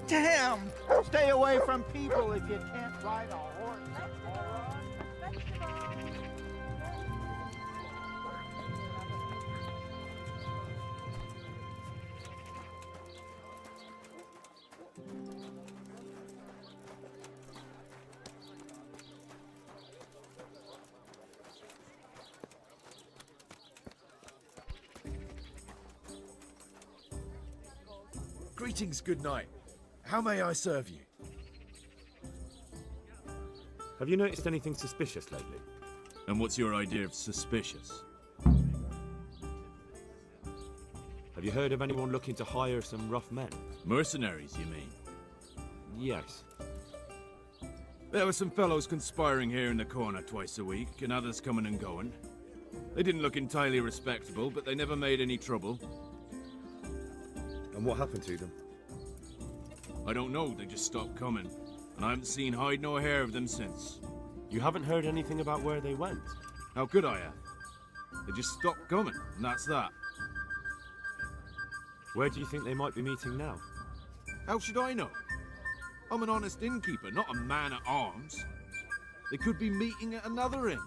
Damn! Stay away from people if you can't ride a horse. Greetings, good night. How may I serve you? Have you noticed anything suspicious lately? And what's your idea of suspicious? Have you heard of anyone looking to hire some rough men? Mercenaries, you mean? Yes. There were some fellows conspiring here in the corner twice a week, and others coming and going. They didn't look entirely respectable, but they never made any trouble. And what happened to them? I don't know, they just stopped coming. And I haven't seen hide nor hair of them since. You haven't heard anything about where they went? How could I have? They just stopped coming, and that's that. Where do you think they might be meeting now? How should I know? I'm an honest innkeeper, not a man-at-arms. They could be meeting at another inn.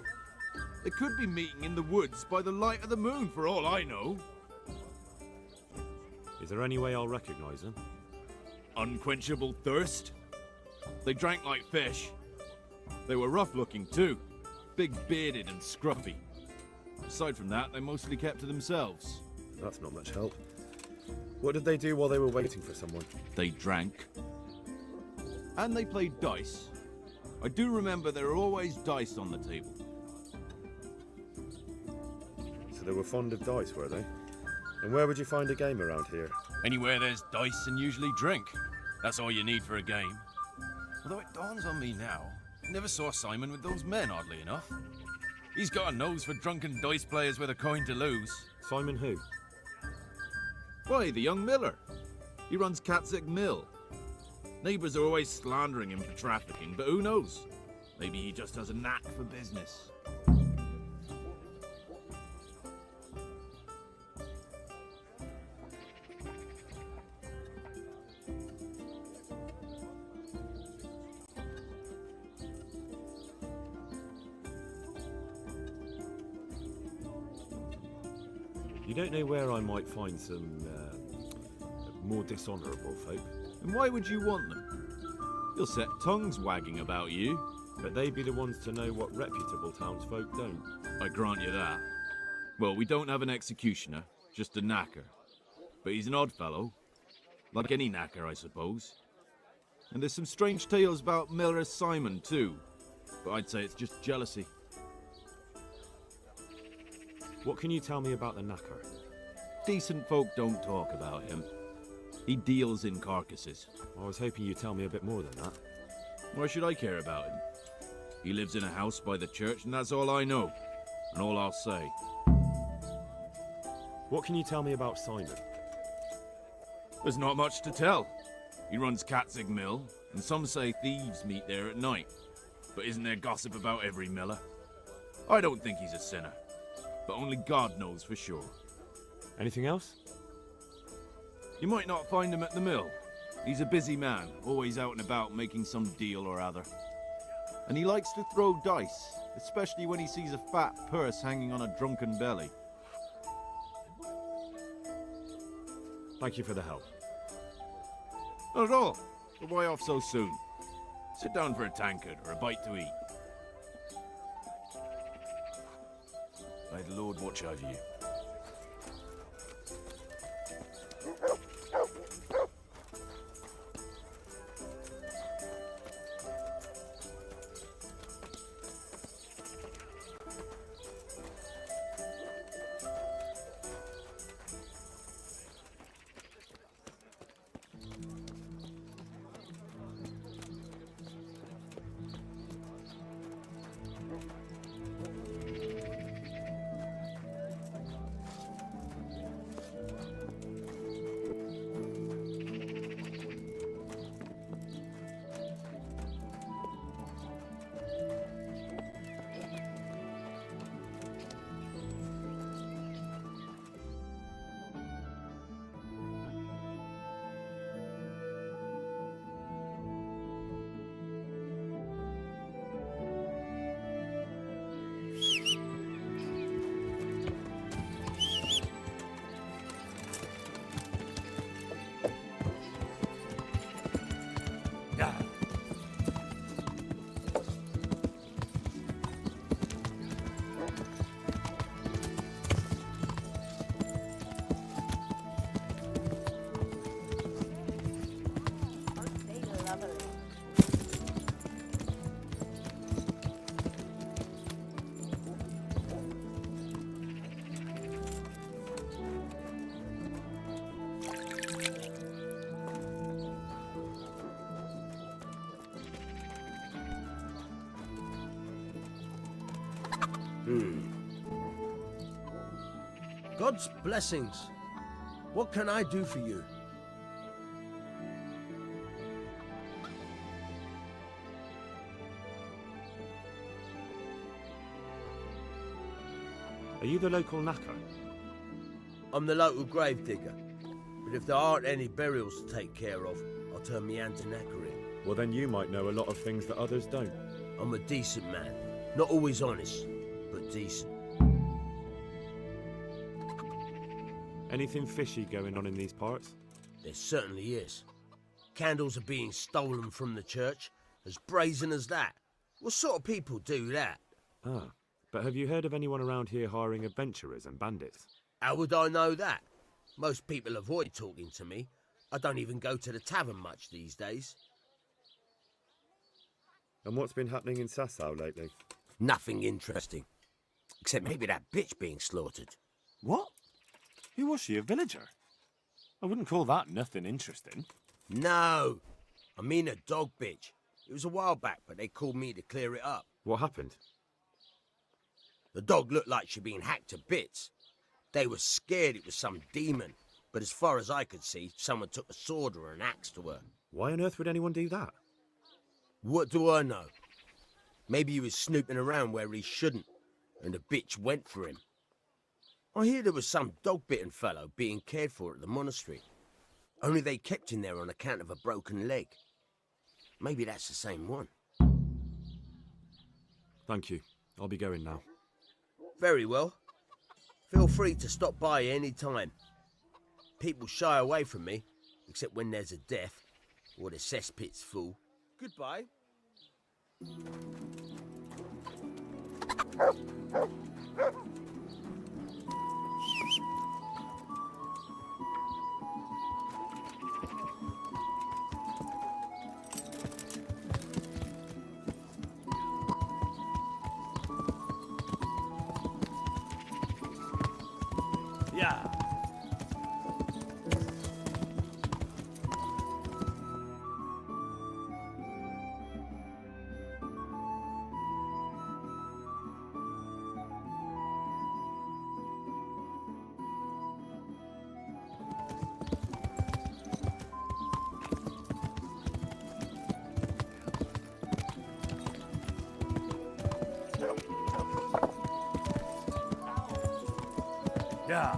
They could be meeting in the woods by the light of the moon, for all I know. Is there any way I'll recognize them? Unquenchable thirst. They drank like fish. They were rough-looking too, big-bearded and scruffy. Aside from that, they mostly kept to themselves. That's not much help. What did they do while they were waiting for someone? They drank. And they played dice. I do remember there were always dice on the table. So they were fond of dice, were they? And where would you find a game around here? Anywhere there's dice and usually drink. That's all you need for a game. Although it dawns on me now, I never saw Simon with those men, oddly enough. He's got a nose for drunken dice players with a coin to lose. Simon who? Why, the young miller. He runs Catsick Mill. Neighbours are always slandering him for trafficking, but who knows? Maybe he just has a knack for business. You don't know where I might find some more dishonourable folk? And why would you want them? You'll set tongues wagging about you. But they'd be the ones to know what reputable townsfolk don't. I grant you that. Well, we don't have an executioner, just a knacker. But he's an odd fellow. Like any knacker, I suppose. And there's some strange tales about Miller Simon, too. But I'd say it's just jealousy. What can you tell me about the knacker? Decent folk don't talk about him. He deals in carcasses. I was hoping you'd tell me a bit more than that. Why should I care about him? He lives in a house by the church, and that's all I know. And all I'll say. What can you tell me about Simon? There's not much to tell. He runs Catsick Mill, and some say thieves meet there at night. But isn't there gossip about every miller? I don't think he's a sinner. But only God knows for sure. Anything else? You might not find him at the mill. He's a busy man, always out and about making some deal or other. And he likes to throw dice, especially when he sees a fat purse hanging on a drunken belly. Thank you for the help. Not at all. But why off so soon? Sit down for a tankard or a bite to eat. May the Lord watch over you. God's blessings. What can I do for you? Are you the local knacker? I'm the local gravedigger. But if there aren't any burials to take care of, I'll turn me hand to knackering. Well, then you might know a lot of things that others don't. I'm a decent man. Not always honest, but decent. Anything fishy going on in these parts? There certainly is. Candles are being stolen from the church, as brazen as that. What sort of people do that? Ah, but have you heard of anyone around here hiring adventurers and bandits? How would I know that? Most people avoid talking to me. I don't even go to the tavern much these days. And what's been happening in Sasau lately? Nothing interesting. Except maybe that bitch being slaughtered. What? Who was she, a villager? I wouldn't call that nothing interesting. No! I mean a dog bitch. It was a while back, but they called me to clear it up. What happened? The dog looked like she'd been hacked to bits. They were scared it was some demon, but as far as I could see, someone took a sword or an axe to her. Why on earth would anyone do that? What do I know? Maybe he was snooping around where he shouldn't, and the bitch went for him. I hear there was some dog-bitten fellow being cared for at the monastery. Only they kept him there on account of a broken leg. Maybe that's the same one. Thank you. I'll be going now. Very well. Feel free to stop by any time. People shy away from me, except when there's a death, or the cesspit's full. Goodbye. Yeah. Yeah.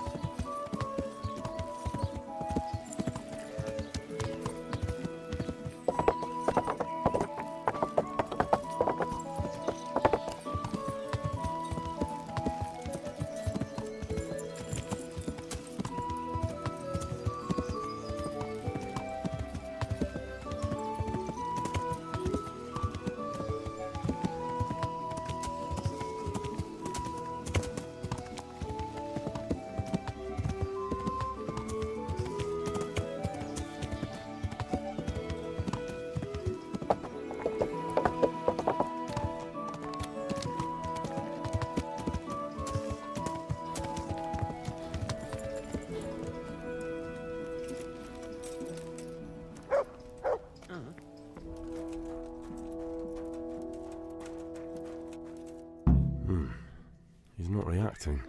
He's not reacting.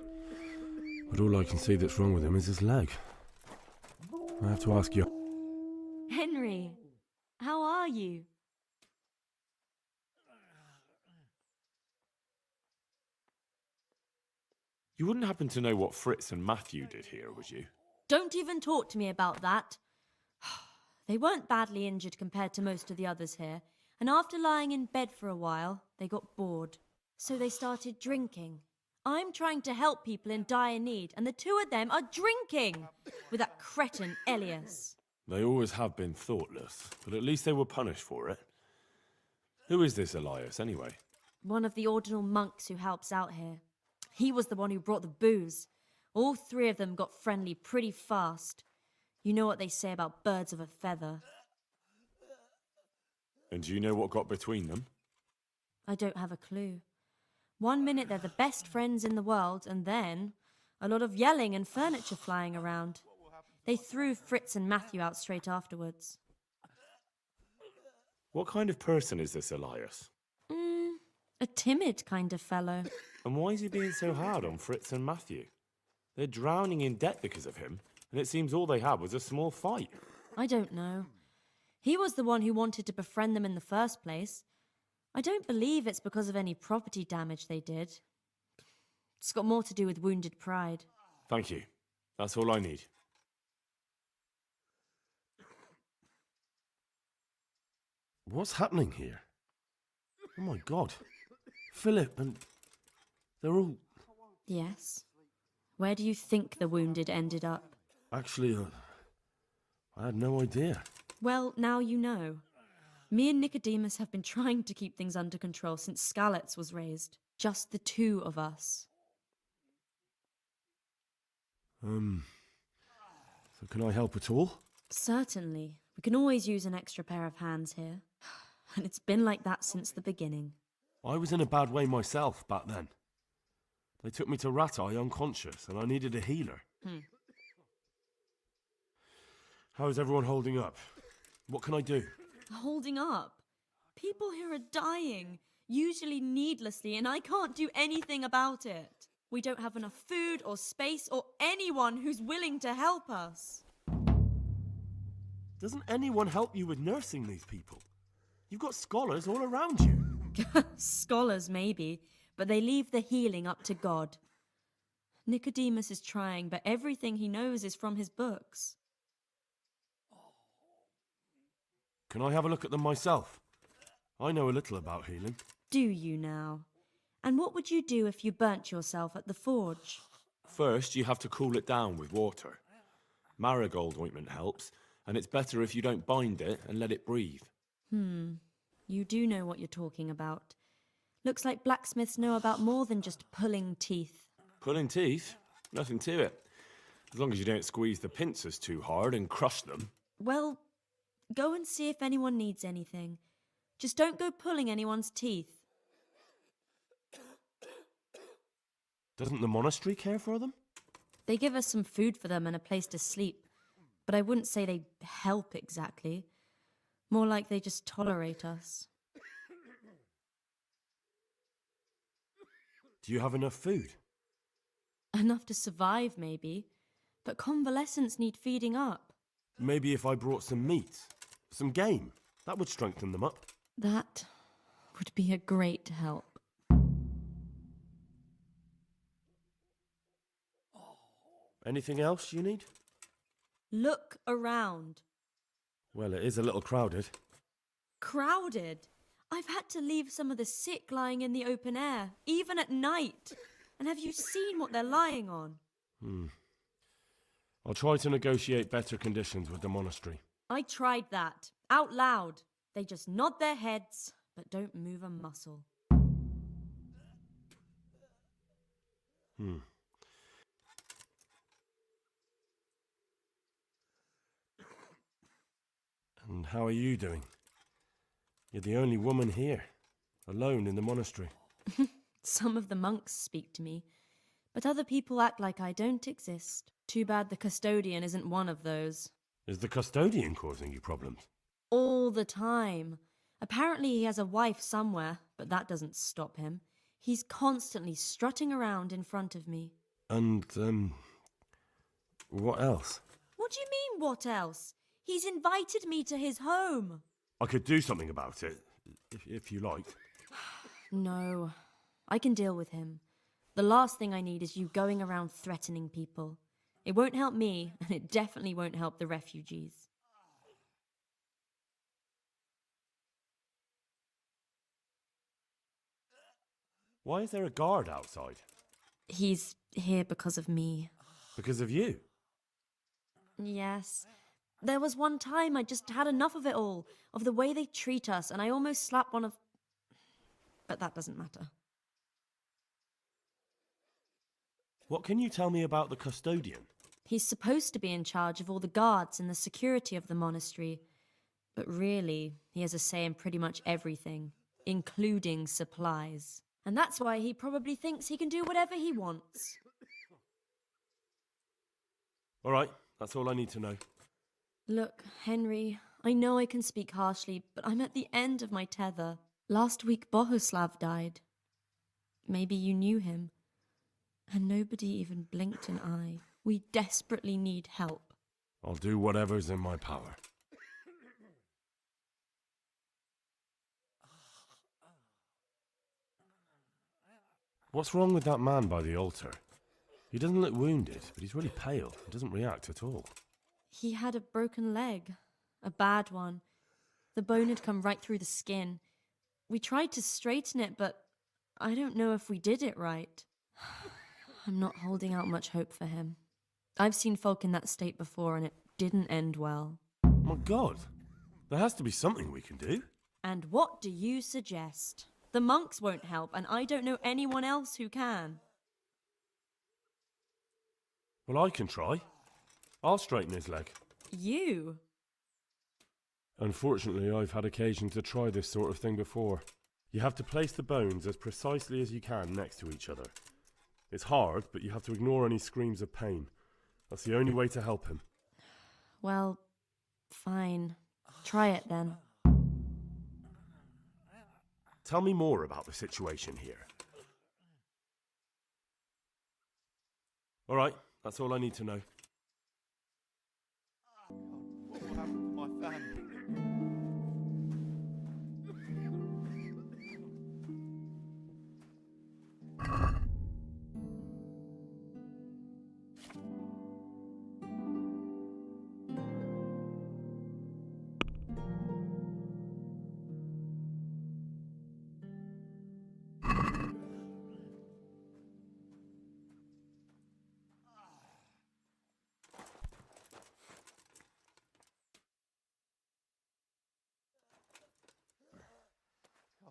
But all I can see that's wrong with him is his leg. I have to ask you... Henry, how are you? You wouldn't happen to know what Fritz and Matthew did here, would you? Don't even talk to me about that. They weren't badly injured compared to most of the others here, and after lying in bed for a while, they got bored. So they started drinking. I'm trying to help people in dire need, and the two of them are drinking with that cretin Elias. They always have been thoughtless, but at least they were punished for it. Who is this Elias, anyway? One of the ordinal monks who helps out here. He was the one who brought the booze. All three of them got friendly pretty fast. You know what they say about birds of a feather. And do you know what got between them? I don't have a clue. 1 minute they're the best friends in the world, and then a lot of yelling and furniture flying around. They threw Fritz and Matthew out straight afterwards. What kind of person is this Elias? A timid kind of fellow. And why is he being so hard on Fritz and Matthew? They're drowning in debt because of him, and it seems all they had was a small fight. I don't know. He was the one who wanted to befriend them in the first place. I don't believe it's because of any property damage they did. It's got more to do with wounded pride. Thank you. That's all I need. What's happening here? Oh my god. Philip and... they're all... Yes. Where do you think the wounded ended up? Actually, I had no idea. Well, now you know. Me and Nicodemus have been trying to keep things under control since Skalitz was raised. Just the two of us. So can I help at all? Certainly. We can always use an extra pair of hands here. And it's been like that since the beginning. I was in a bad way myself back then. They took me to Rat-Eye unconscious, and I needed a healer. How is everyone holding up? What can I do? Holding up? People here are dying, usually needlessly, and I can't do anything about it. We don't have enough food or space or anyone who's willing to help us. Doesn't anyone help you with nursing these people? You've got scholars all around you. Scholars, maybe, but they leave the healing up to God. Nicodemus is trying, but everything he knows is from his books. Can I have a look at them myself? I know a little about healing. Do you now? And what would you do if you burnt yourself at the forge? First, you have to cool it down with water. Marigold ointment helps, and it's better if you don't bind it and let it breathe. You do know what you're talking about. Looks like blacksmiths know about more than just pulling teeth. Pulling teeth? Nothing to it. As long as you don't squeeze the pincers too hard and crush them. Well, go and see if anyone needs anything. Just don't go pulling anyone's teeth. Doesn't the monastery care for them? They give us some food for them and a place to sleep, but I wouldn't say they help exactly. More like they just tolerate us. Do you have enough food? Enough to survive, maybe, but convalescents need feeding up. Maybe if I brought some meat, some game, that would strengthen them up. That would be a great help. Anything else you need? Look around. Well, it is a little crowded. Crowded? I've had to leave some of the sick lying in the open air, even at night. And have you seen what they're lying on? I'll try to negotiate better conditions with the monastery. I tried that, out loud. They just nod their heads, but don't move a muscle. And how are you doing? You're the only woman here, alone in the monastery. Some of the monks speak to me, but other people act like I don't exist. Too bad the custodian isn't one of those. Is the custodian causing you problems? All the time. Apparently he has a wife somewhere, but that doesn't stop him. He's constantly strutting around in front of me. And, what else? What do you mean, what else? He's invited me to his home. I could do something about it, if you like. No, I can deal with him. The last thing I need is you going around threatening people. It won't help me, and it definitely won't help the refugees. Why is there a guard outside? He's here because of me. Because of you? Yes. There was one time I just had enough of it all, of the way they treat us, and I almost slapped one of... But that doesn't matter. What can you tell me about the custodian? He's supposed to be in charge of all the guards and the security of the monastery. But really, he has a say in pretty much everything, including supplies. And that's why he probably thinks he can do whatever he wants. All right, that's all I need to know. Look, Henry, I know I can speak harshly, but I'm at the end of my tether. Last week, Bohuslav died. Maybe you knew him. And nobody even blinked an eye. We desperately need help. I'll do whatever's in my power. What's wrong with that man by the altar? He doesn't look wounded, but he's really pale. He doesn't react at all. He had a broken leg. A bad one. The bone had come right through the skin. We tried to straighten it, but I don't know if we did it right. I'm not holding out much hope for him. I've seen folk in that state before, and it didn't end well. My God, there has to be something we can do. And what do you suggest? The monks won't help, and I don't know anyone else who can. Well, I can try. I'll straighten his leg. You? Unfortunately, I've had occasion to try this sort of thing before. You have to place the bones as precisely as you can next to each other. It's hard, but you have to ignore any screams of pain. That's the only way to help him. Well, fine. Try it then. Tell me more about the situation here. All right, that's all I need to know. What will happen to my family?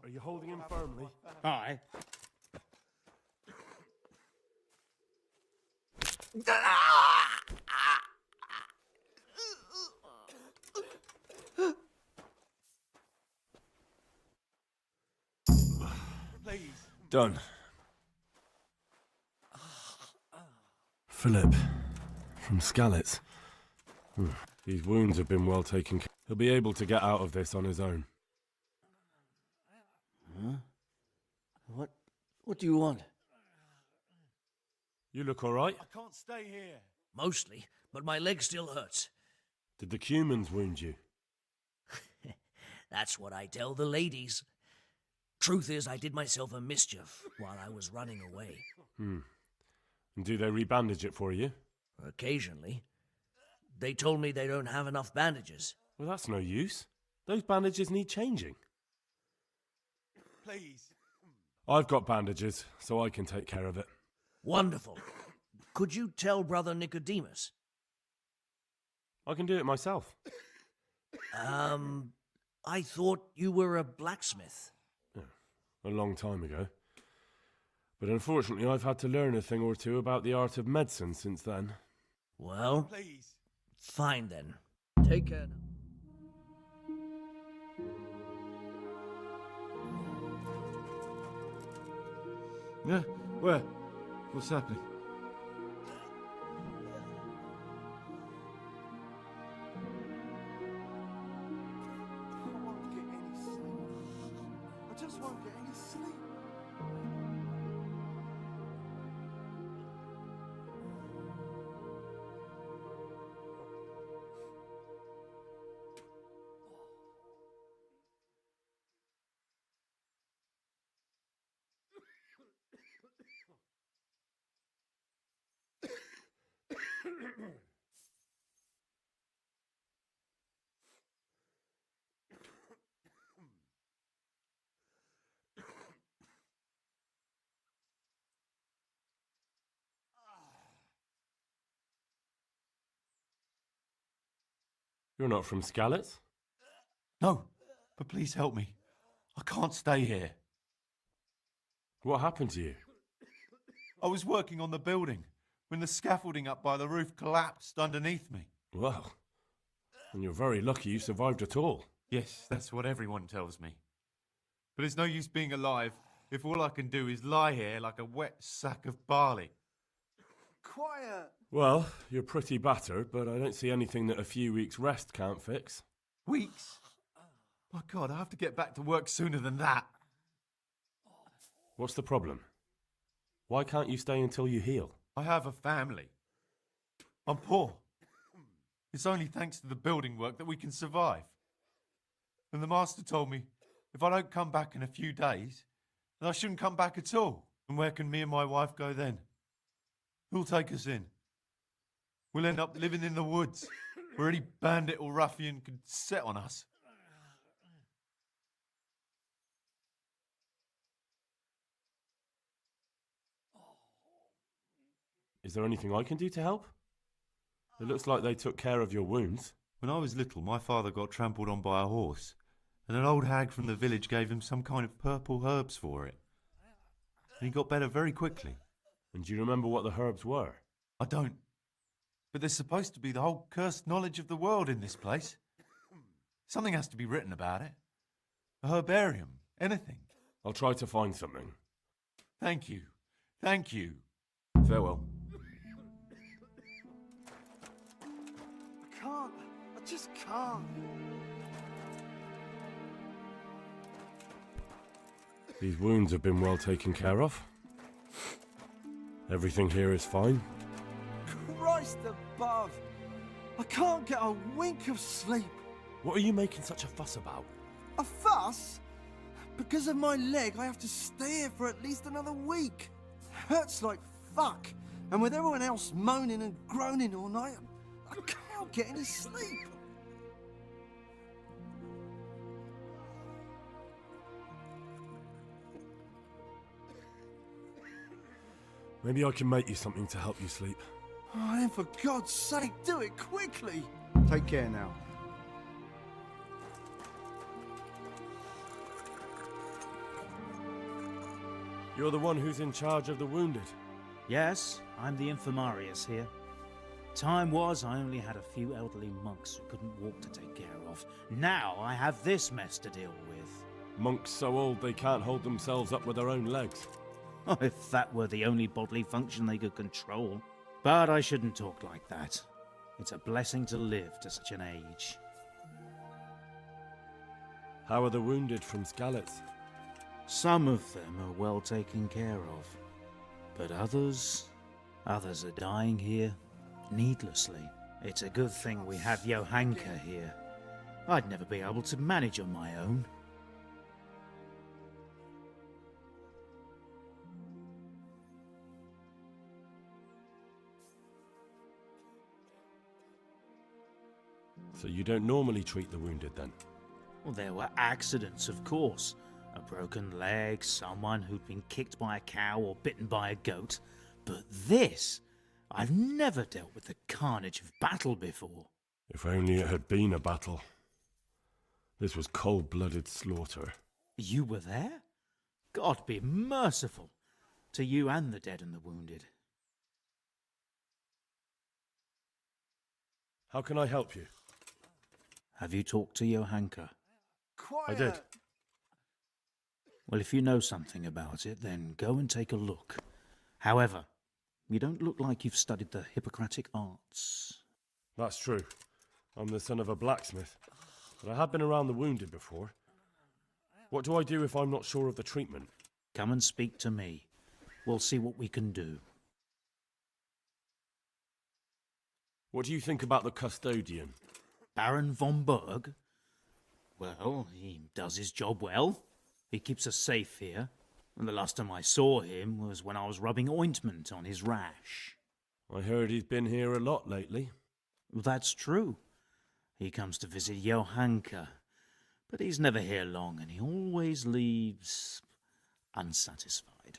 Are you holding him firmly? Aye. Please. Done. Philip, from Skalitz. These wounds have been well taken care of. He'll be able to get out of this on his own. Huh? What do you want? You look all right. I can't stay here. Mostly, but my leg still hurts. Did the cumans wound you? That's what I tell the ladies. Truth is, I did myself a mischief while I was running away. And do they rebandage it for you? Occasionally. They told me they don't have enough bandages. Well, that's no use. Those bandages need changing. Please. I've got bandages, so I can take care of it. Wonderful. Could you tell Brother Nicodemus? I can do it myself. I thought you were a blacksmith. A long time ago. But unfortunately, I've had to learn a thing or two about the art of medicine since then. Well, Please. fine then. Take care now. Yeah, where? What's happening? I won't get any sleep. I just won't get any sleep. You're not from Skalitz? No, but please help me. I can't stay here. What happened to you? I was working on the building when the scaffolding up by the roof collapsed underneath me. Well, and you're very lucky you survived at all. Yes, that's what everyone tells me. But it's no use being alive if all I can do is lie here like a wet sack of barley. Quiet! Well, you're pretty battered, but I don't see anything that a few weeks' rest can't fix. Weeks? My God, I have to get back to work sooner than that. What's the problem? Why can't you stay until you heal? I have a family. I'm poor. It's only thanks to the building work that we can survive. And the master told me if I don't come back in a few days, then I shouldn't come back at all. And where can me and my wife go then? Who'll take us in? We'll end up living in the woods, where any bandit or ruffian could set on us. Is there anything I can do to help? It looks like they took care of your wounds. When I was little, my father got trampled on by a horse, and an old hag from the village gave him some kind of purple herbs for it. And he got better very quickly. And do you remember what the herbs were? I don't. But there's supposed to be the whole cursed knowledge of the world in this place. Something has to be written about it. A herbarium, anything. I'll try to find something. Thank you. Thank you. Farewell. I can't. I just can't. These wounds have been well taken care of. Everything here is fine. Christ above! I can't get a wink of sleep. What are you making such a fuss about? A fuss? Because of my leg, I have to stay here for at least another week. Hurts like fuck. And with everyone else moaning and groaning all night, I can't get any sleep. Maybe I can make you something to help you sleep. Oh, then for God's sake, do it quickly. Take care now. You're the one who's in charge of the wounded. Yes, I'm the infirmarius here. Time was I only had a few elderly monks who couldn't walk to take care of. Now I have this mess to deal with. Monks so old they can't hold themselves up with their own legs. Oh, if that were the only bodily function they could control. But I shouldn't talk like that. It's a blessing to live to such an age. How are the wounded from Skalitz? Some of them are well taken care of. But others are dying here needlessly. It's a good thing we have Johanka here. I'd never be able to manage on my own. So you don't normally treat the wounded then? Well, there were accidents, of course. A broken leg, someone who'd been kicked by a cow or bitten by a goat. But this, I've never dealt with the carnage of battle before. If only it had been a battle. This was cold-blooded slaughter. You were there? God be merciful to you and the dead and the wounded. How can I help you? Have you talked to Johanka? Quiet. I did. Well, if you know something about it, then go and take a look. However, you don't look like you've studied the Hippocratic arts. That's true. I'm the son of a blacksmith. But I have been around the wounded before. What do I do if I'm not sure of the treatment? Come and speak to me. We'll see what we can do. What do you think about the custodian? Baron von Berg? Well, he does his job well. He keeps us safe here. And the last time I saw him was when I was rubbing ointment on his rash. I heard he's been here a lot lately. That's true. He comes to visit Johanka. But he's never here long, and he always leaves unsatisfied.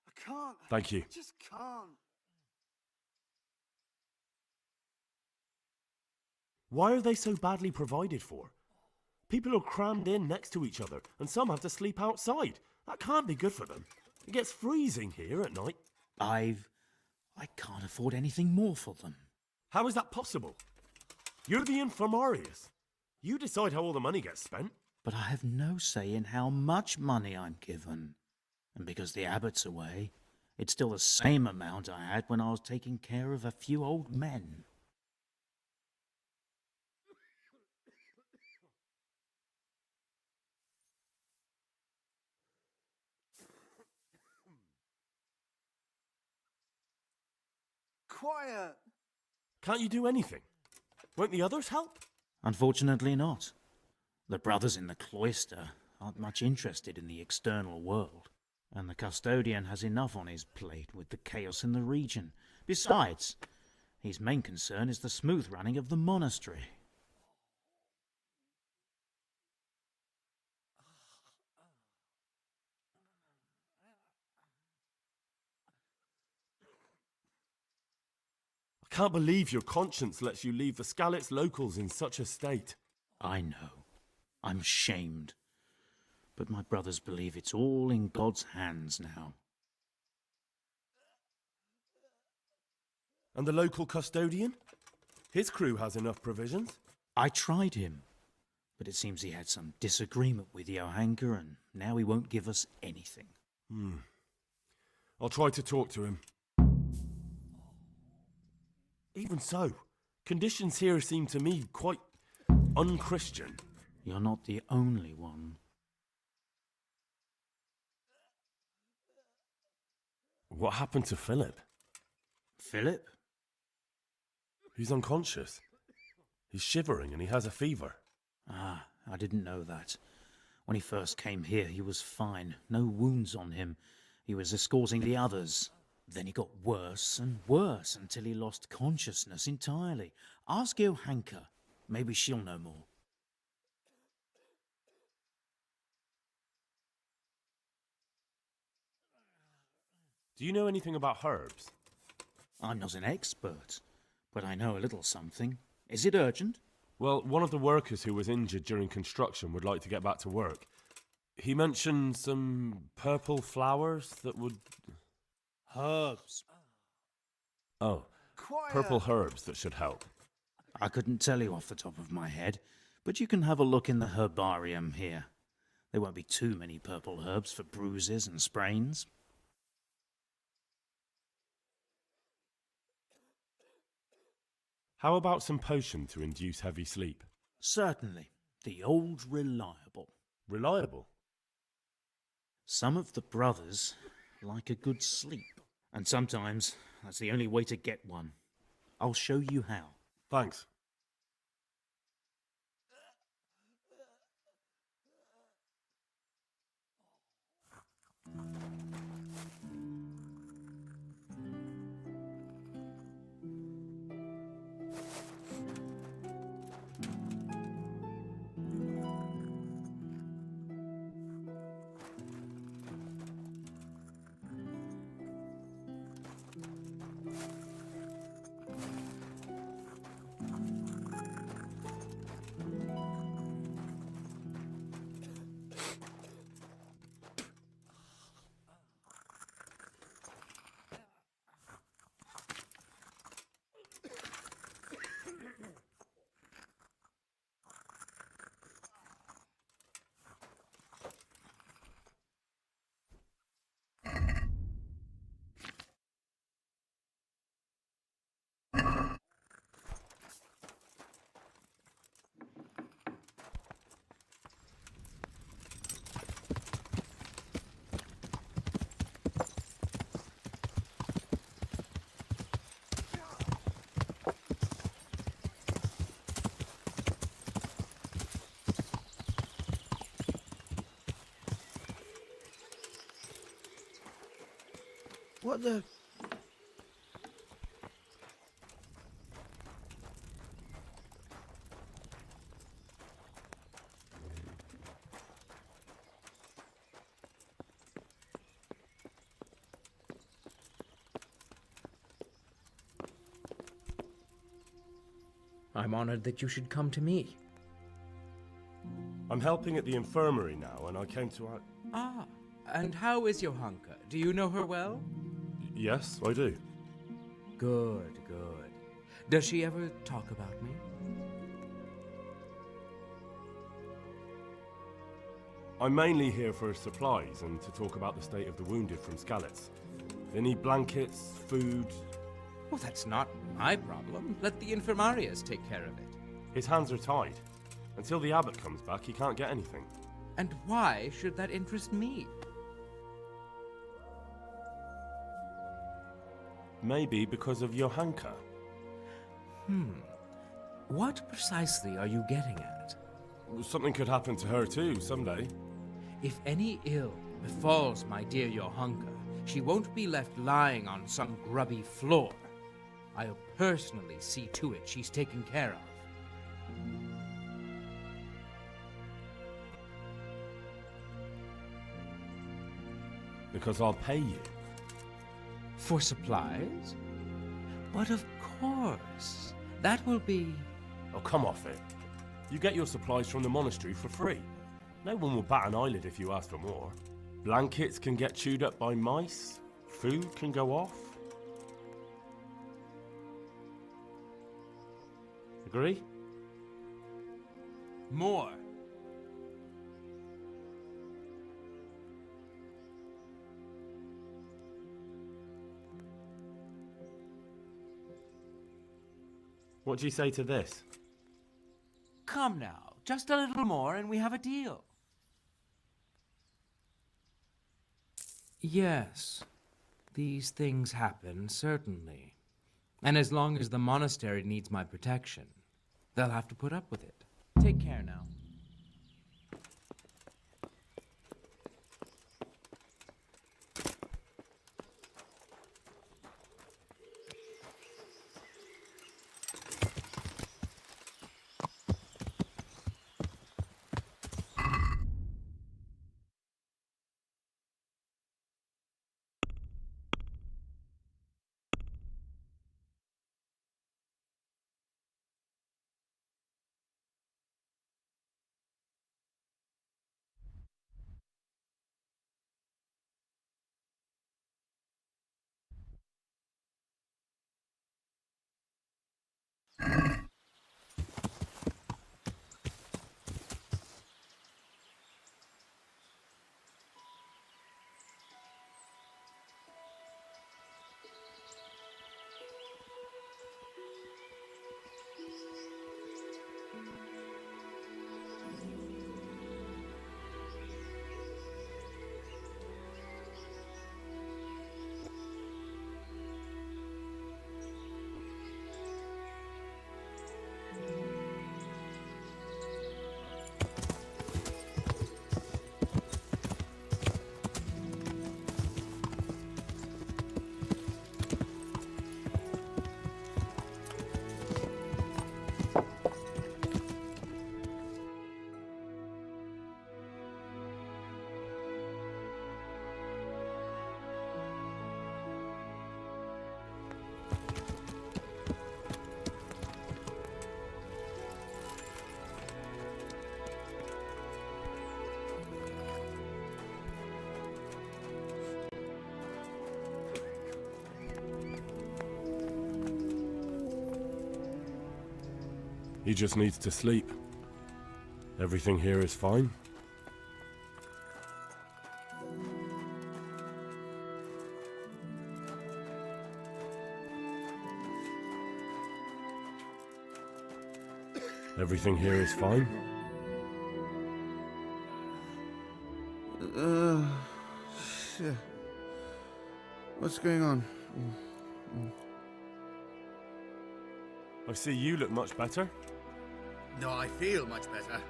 I can't. Thank you. I just can't. Why are they so badly provided for? People are crammed in next to each other, and some have to sleep outside. That can't be good for them. It gets freezing here at night. I can't afford anything more for them. How is that possible? You're the infirmarius. You decide how all the money gets spent. But I have no say in how much money I'm given. And because the abbot's away, it's still the same amount I had when I was taking care of a few old men. quiet! Can't you do anything? Won't the others help? Unfortunately not. The brothers in the cloister aren't much interested in the external world, and the custodian has enough on his plate with the chaos in the region. Besides, his main concern is the smooth running of the monastery. I can't believe your conscience lets you leave the Skalitz locals in such a state. I know. I'm ashamed. But my brothers believe it's all in God's hands now. And the local custodian? His crew has enough provisions. I tried him, but it seems he had some disagreement with Johanka, and now he won't give us anything. I'll try to talk to him. Even so, conditions here seem to me quite unchristian. You're not the only one. What happened to Philip? Philip? He's unconscious. He's shivering and he has a fever. Ah, I didn't know that. When he first came here, he was fine. No wounds on him. He was escorting the others. Then he got worse and worse until he lost consciousness entirely. Ask Johanka. Maybe she'll know more. Do you know anything about herbs? I'm not an expert, but I know a little something. Is it urgent? Well, one of the workers who was injured during construction would like to get back to work. He mentioned some purple flowers that would... Herbs. Oh, Quiet! purple herbs that should help. I couldn't tell you off the top of my head, but you can have a look in the herbarium here. There won't be too many purple herbs for bruises and sprains. How about some potion to induce heavy sleep? Certainly. The old reliable. Reliable? Some of the brothers like a good sleep, and sometimes that's the only way to get one. I'll show you how. Thanks. What the... I'm honored that you should come to me. I'm helping at the infirmary now, and I came to... Ah, and how is Johanka? Do you know her well? Yes, I do. Good, good. Does she ever talk about me? I'm mainly here for supplies and to talk about the state of the wounded from Skalitz. They need blankets, food... Well, that's not my problem. Let the infirmarius take care of it. His hands are tied. Until the abbot comes back, he can't get anything. And why should that interest me? Maybe because of Johanka. What precisely are you getting at? Something could happen to her too, someday. If any ill befalls my dear Johanka, she won't be left lying on some grubby floor. I'll personally see to it she's taken care of. Because I'll pay you. For supplies? But of course. That will be... Oh, come off it. You get your supplies from the monastery for free. No one will bat an eyelid if you ask for more. Blankets can get chewed up by mice. Food can go off. Agree? more. What do you say to this? Come now, just a little more and we have a deal. Yes, these things happen, certainly. And as long as the monastery needs my protection, they'll have to put up with it. Take care now. He just needs to sleep. Everything here is fine. Everything here is fine. Shit. What's going on? I see you look much better. No, I feel much better.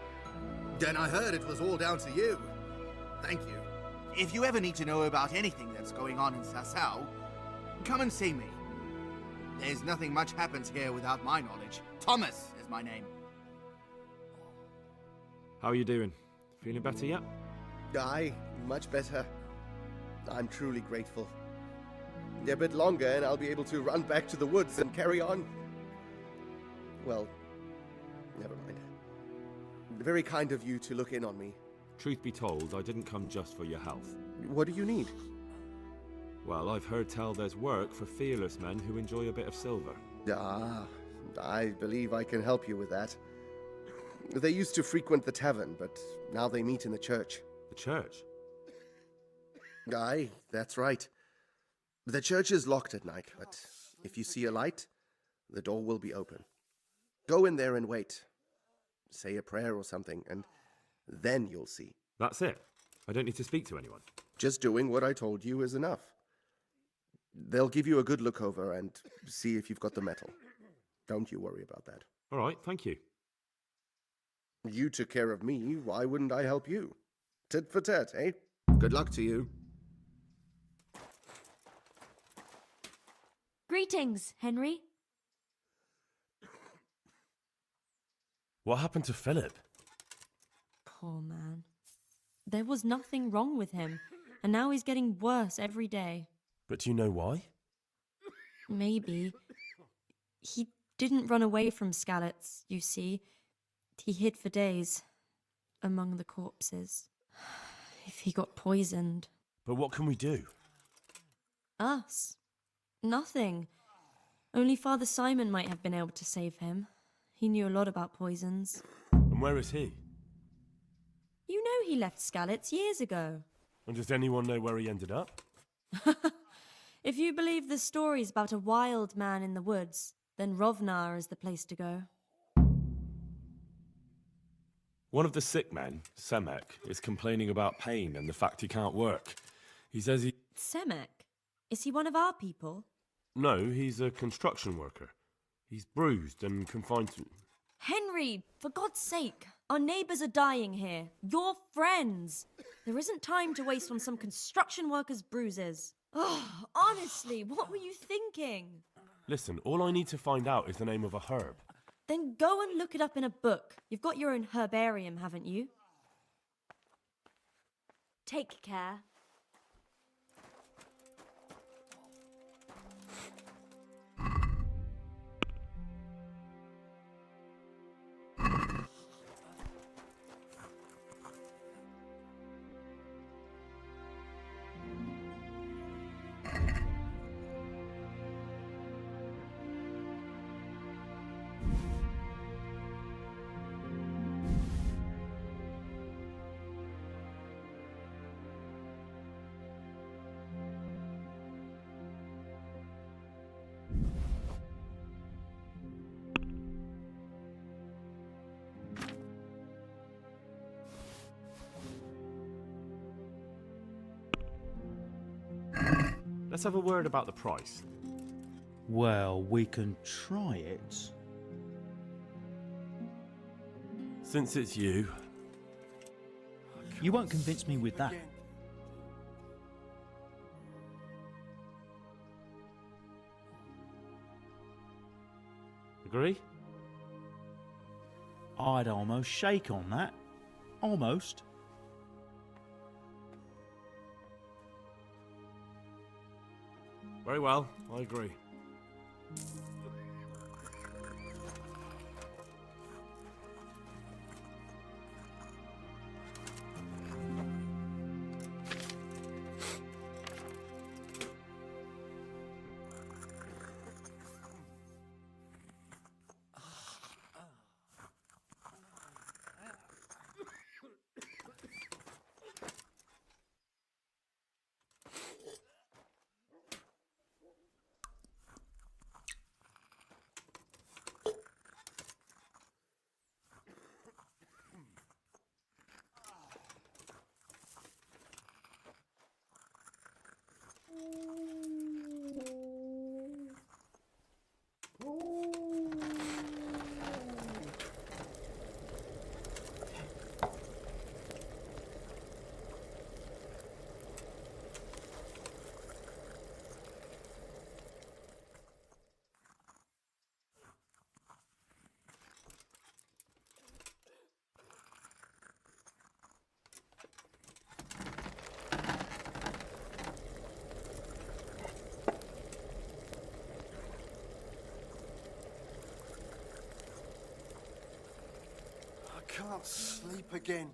Then I heard it was all down to you. Thank you. If you ever need to know about anything that's going on in Sasau, come and see me. There's nothing much happens here without my knowledge. Thomas is my name. How are you doing? Feeling better yet? Aye, much better. I'm truly grateful. A bit longer and I'll be able to run back to the woods and carry on. Well, never mind. Very kind of you to look in on me. Truth be told, I didn't come just for your health. What do you need? Well, I've heard tell there's work for fearless men who enjoy a bit of silver. Ah, I believe I can help you with that. They used to frequent the tavern, but now they meet in the church. The church? Aye, that's right. The church is locked at night, but if you see a light, the door will be open. Go in there and wait. Say a prayer or something, and then you'll see. That's it? I don't need to speak to anyone? Just doing what I told you is enough. They'll give you a good look over and see if you've got the metal. Don't you worry about that. All right, thank you. You took care of me, why wouldn't I help you? Tit for tat, eh? Good luck to you. Greetings, Henry. What happened to Philip? Poor man. There was nothing wrong with him, and now he's getting worse every day. But do you know why? Maybe. He didn't run away from Skalitz, you see. He hid for days, among the corpses. If he got poisoned. But what can we do? Us? Nothing. Only Father Simon might have been able to save him. He knew a lot about poisons. And where is he? You know he left Skalitz years ago. And does anyone know where he ended up? If you believe the stories about a wild man in the woods, then Rovnar is the place to go. One of the sick men, Semek, is complaining about pain and the fact he can't work. He says he... Semek? Is he one of our people? No, he's a construction worker. He's bruised and confined to... Henry, for God's sake, our neighbours are dying here. You're friends. There isn't time to waste on some construction worker's bruises. Oh, honestly, what were you thinking? Listen, all I need to find out is the name of a herb. Then go and look it up in a book. You've got your own herbarium, haven't you? Take care. Let's have a word about the price. Well, we can try it. Since it's you... You won't convince me with that. Agree? I'd almost shake on that. Almost. Very well, I agree. I can't sleep again.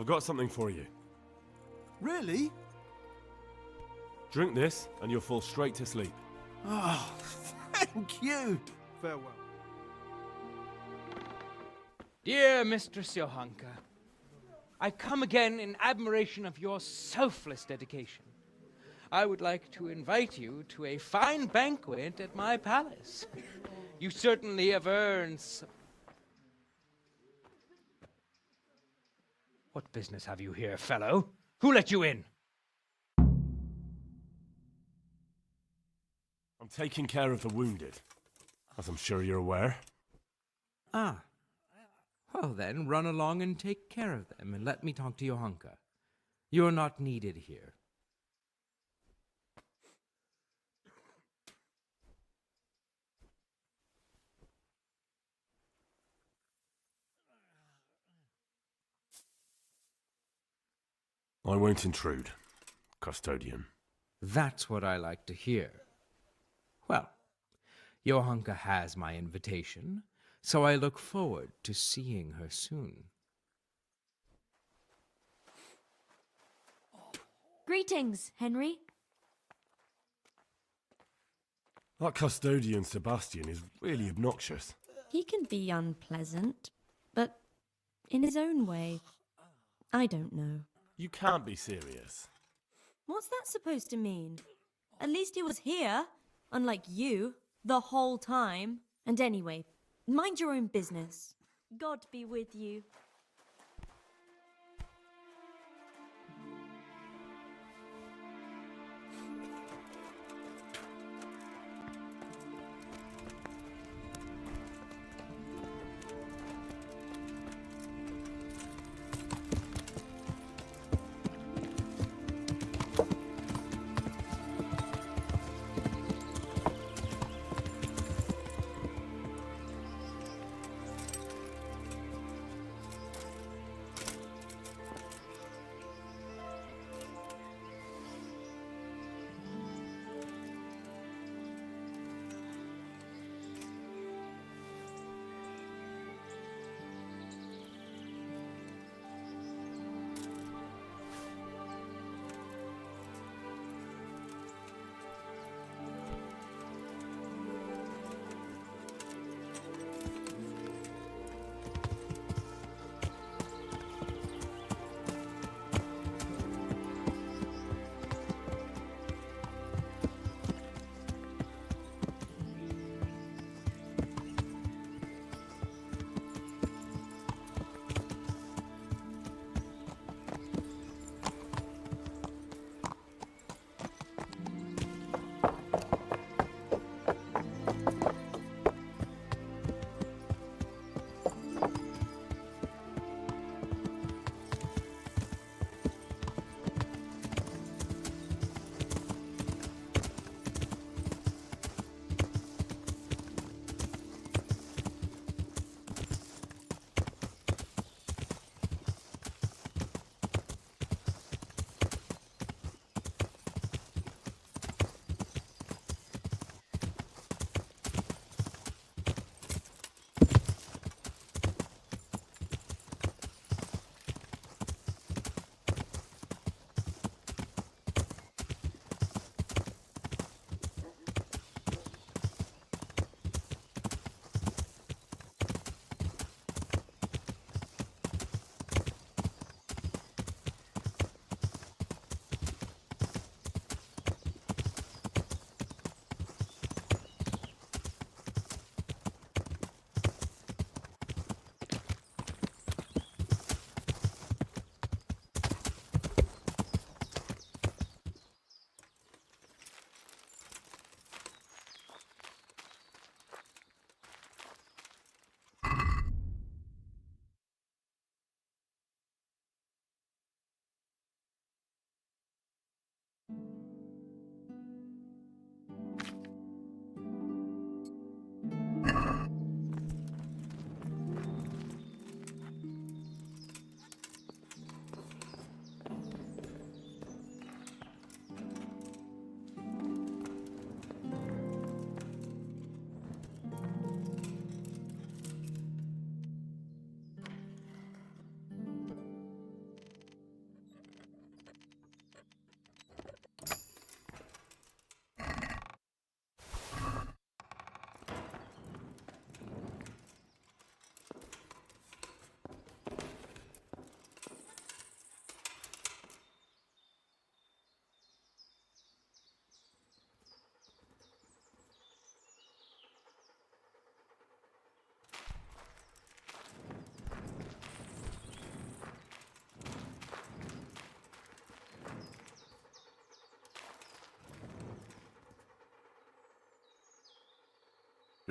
I've got something for you. Really? Drink this, and you'll fall straight to sleep. Oh, thank you. Farewell. Dear Mistress Johanka, I come again in admiration of your selfless dedication. I would like to invite you to a fine banquet at my palace. You certainly have earned What business have you here, fellow? Who let you in? I'm taking care of the wounded, as I'm sure you're aware. Ah. Well then, run along and take care of them, and let me talk to Johanka. You're not needed here. I won't intrude, custodian. That's what I like to hear. Well, Johanka has my invitation, so I look forward to seeing her soon. Greetings, Henry. That custodian Sebastian is really obnoxious. He can be unpleasant, but in his own way. I don't know. You can't be serious. What's that supposed to mean? At least he was here, unlike you, the whole time. And anyway, mind your own business. God be with you.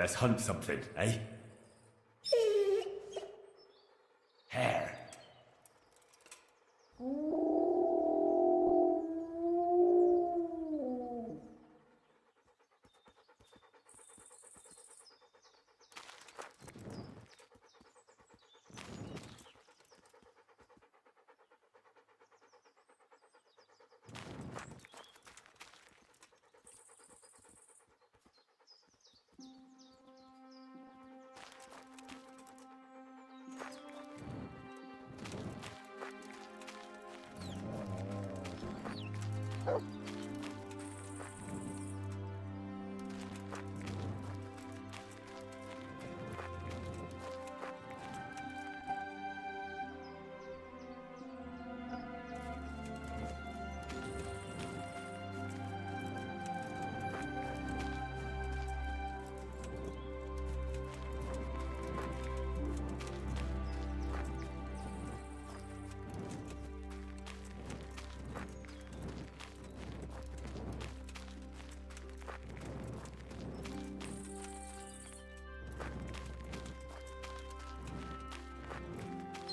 Let's hunt something, eh? Hare.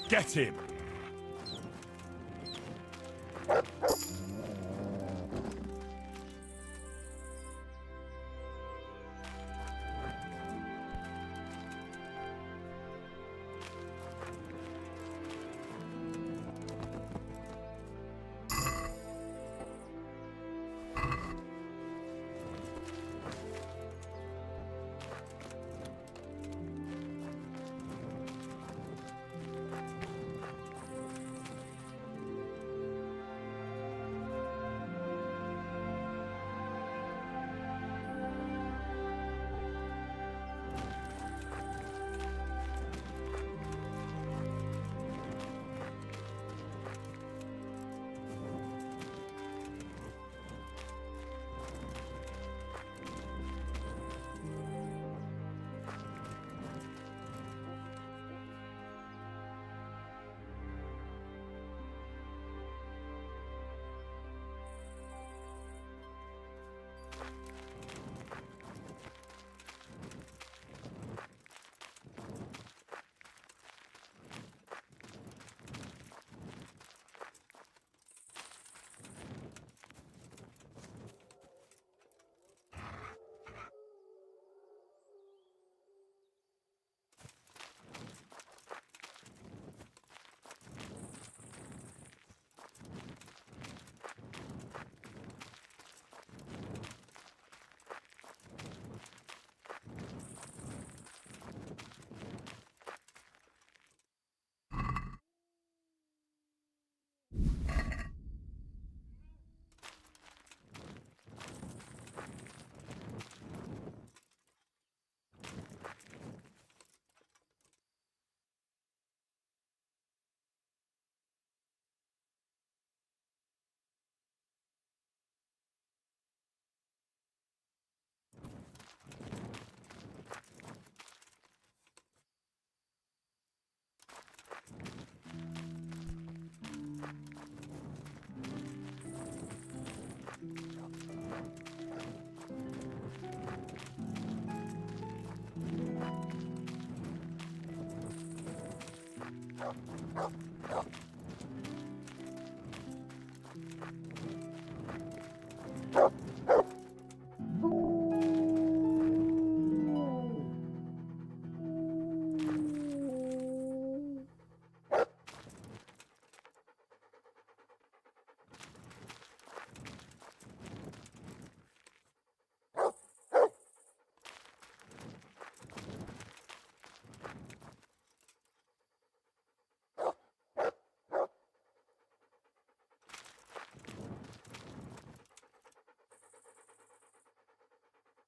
Get him!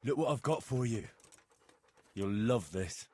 Look what I've got for you. You'll love this.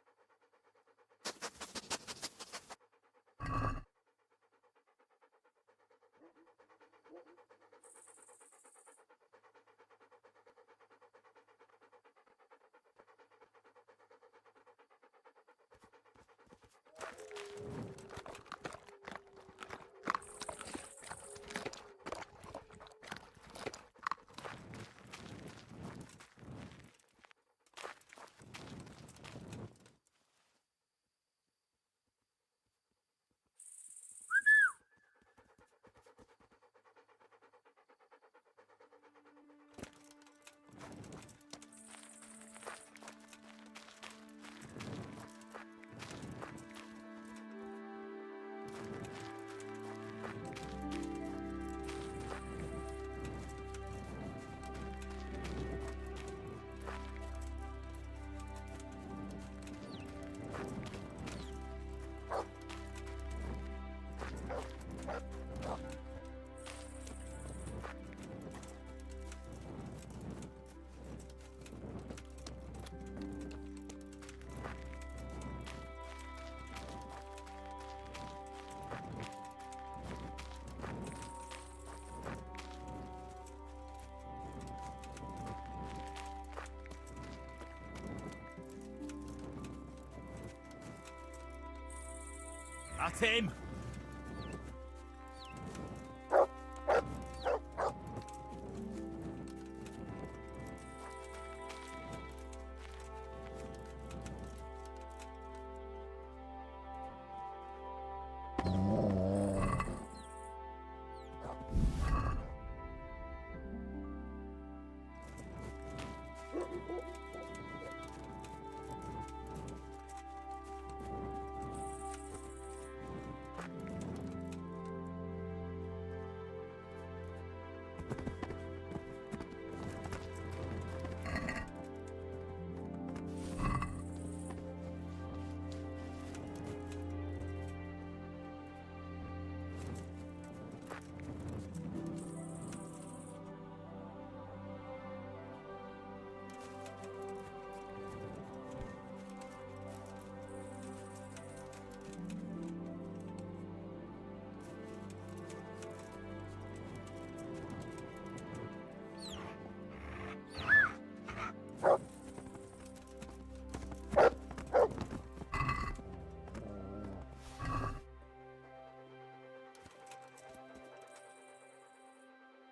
That's him!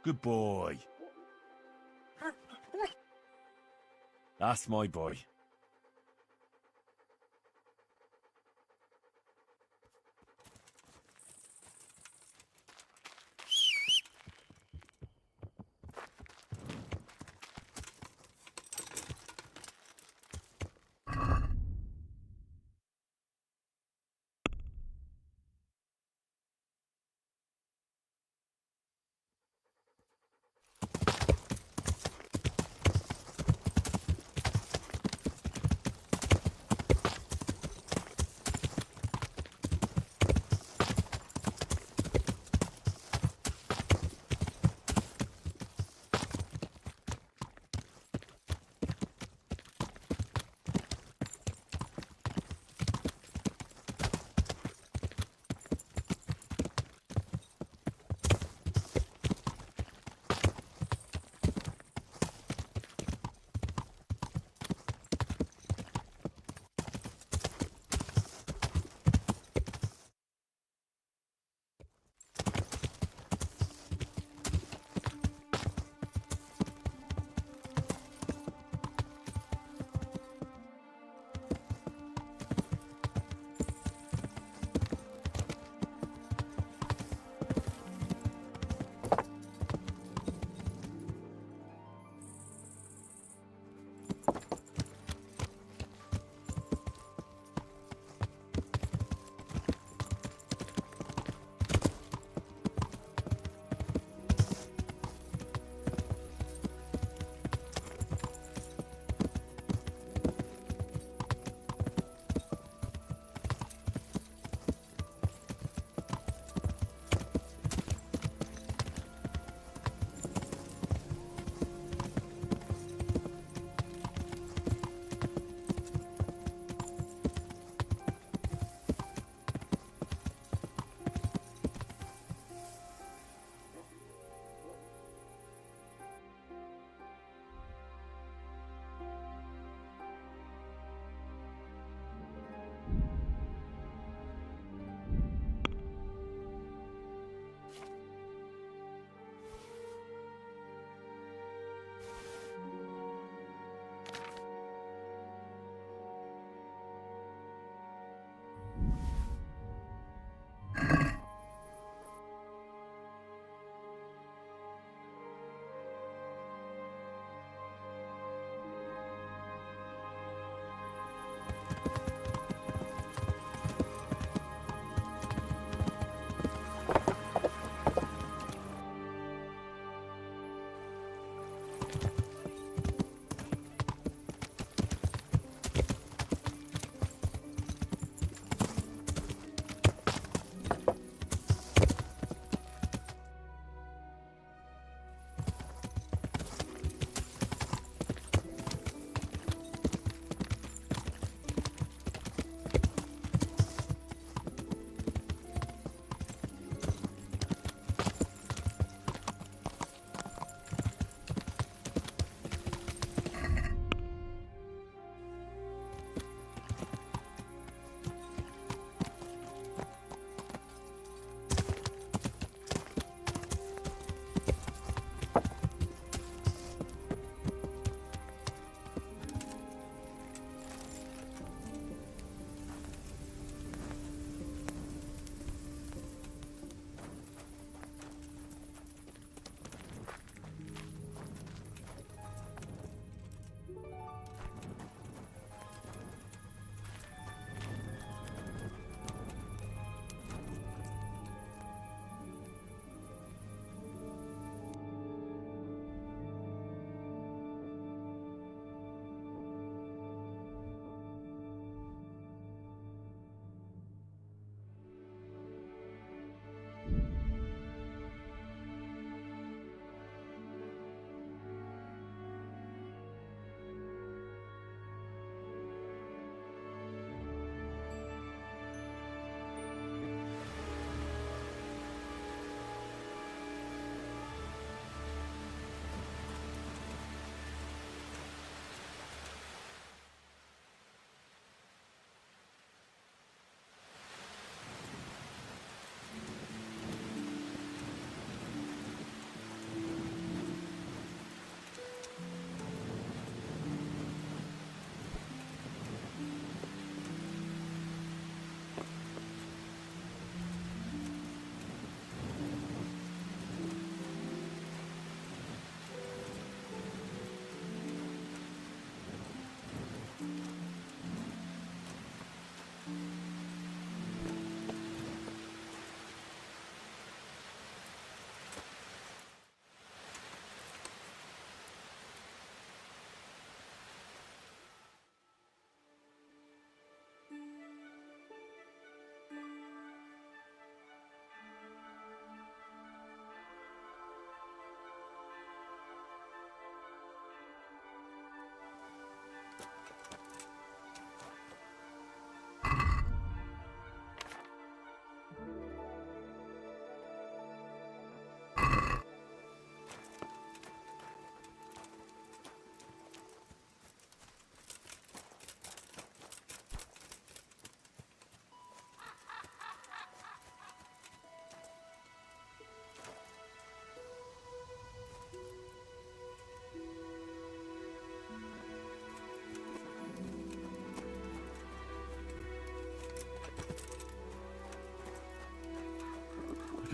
Good boy. That's my boy.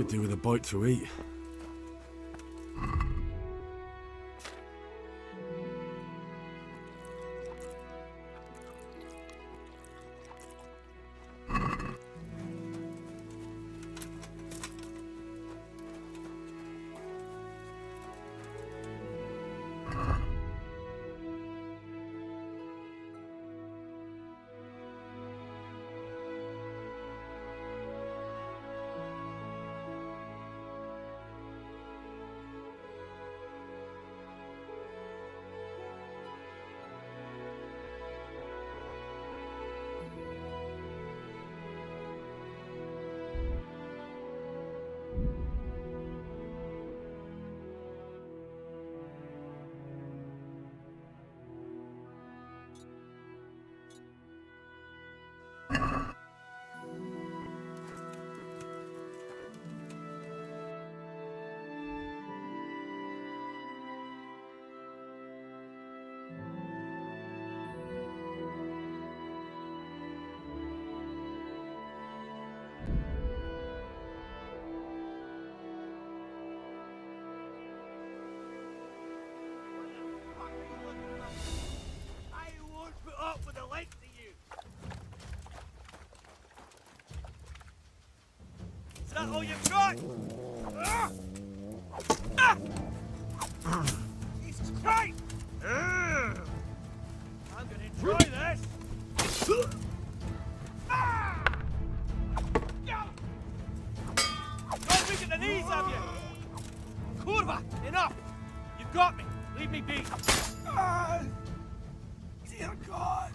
Could do with a bite to eat. Is that all you've got? Jesus Christ! I'm gonna enjoy this! Don't weak at the knees, have you? Kurva! Enough! You've got me! Leave me be! Dear God!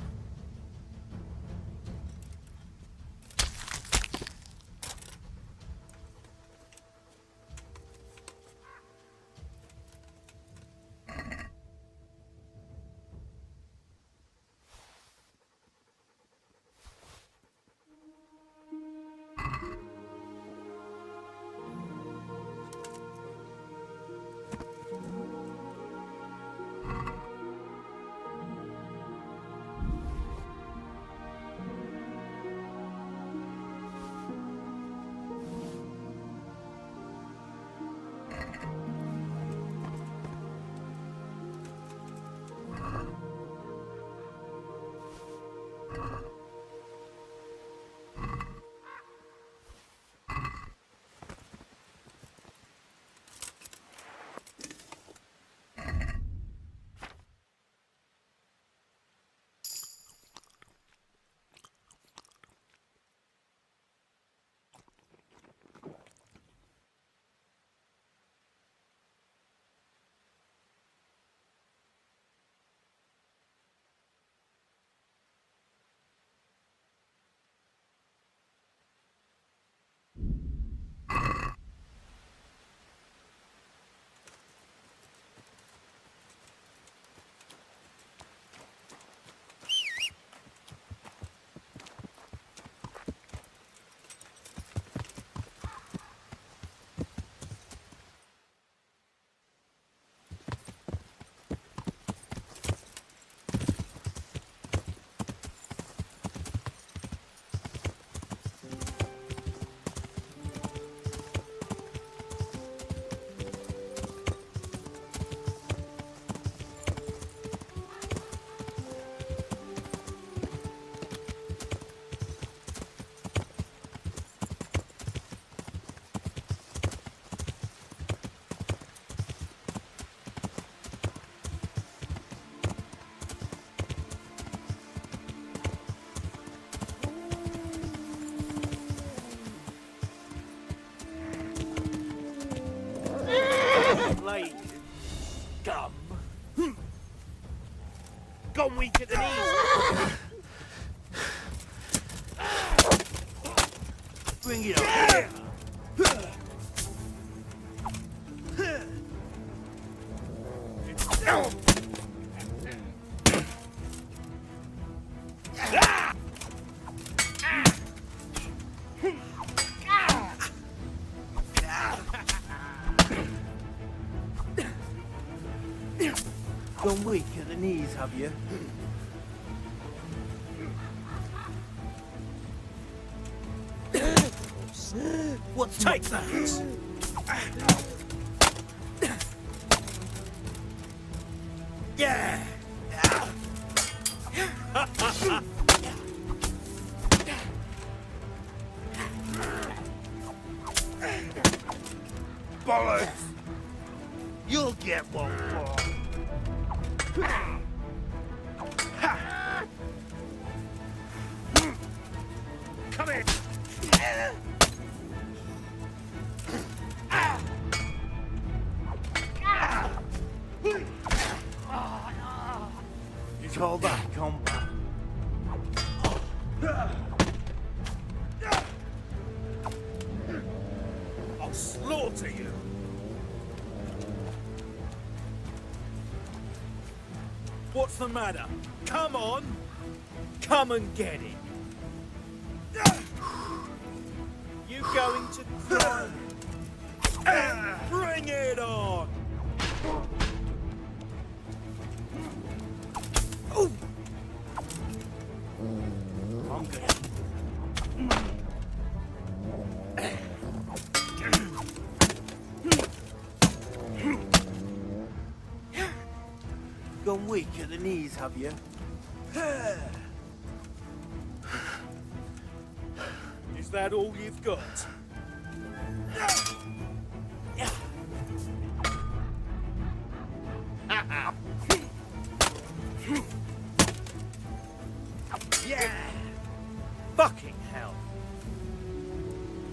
Blade. Scum. Gone weak at the knees. Bring it up. Gone weak at the knees, have you? What's Take that! Yeah! Bollocks! You'll get one for. Come here! It's all that, combat. I'll slaughter you! What's the matter? Come on! Come and get it! You going to cry? Bring it on! Oh. I'm good. Gone weak at the knees, have you? Is that all you've got? Yeah! Fucking hell!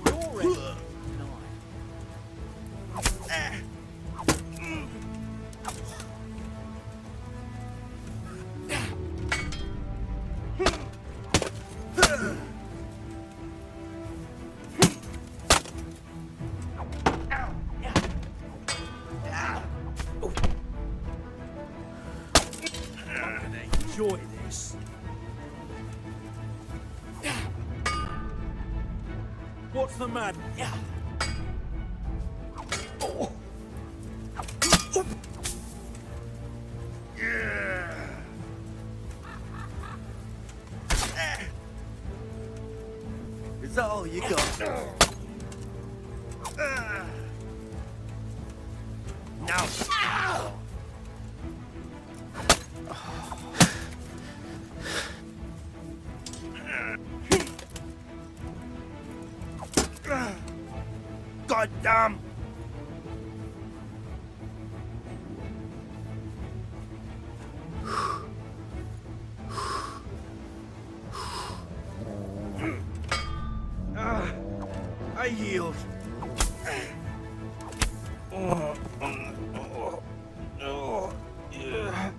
You're ready. Enjoy this. What's the matter? Is that all you got? Now. God damn! I yield. Yeah.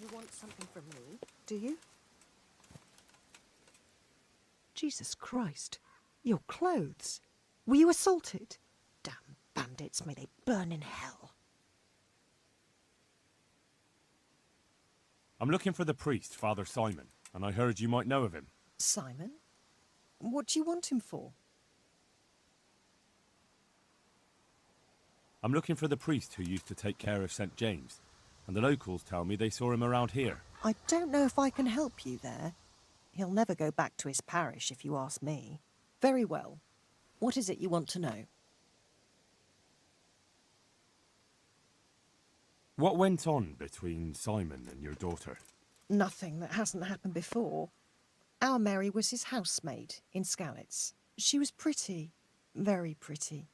You want something from me, do you? Jesus Christ. Your clothes. Were you assaulted? Damn bandits, may they burn in hell. I'm looking for the priest, Father Simon, and I heard you might know of him. Simon? What do you want him for? I'm looking for the priest who used to take care of St. James, and the locals tell me they saw him around here. I don't know if I can help you there. He'll never go back to his parish, if you ask me. Very well. What is it you want to know? What went on between Simon and your daughter? Nothing that hasn't happened before. Our Mary was his housemaid in Skalitz. She was pretty, very pretty.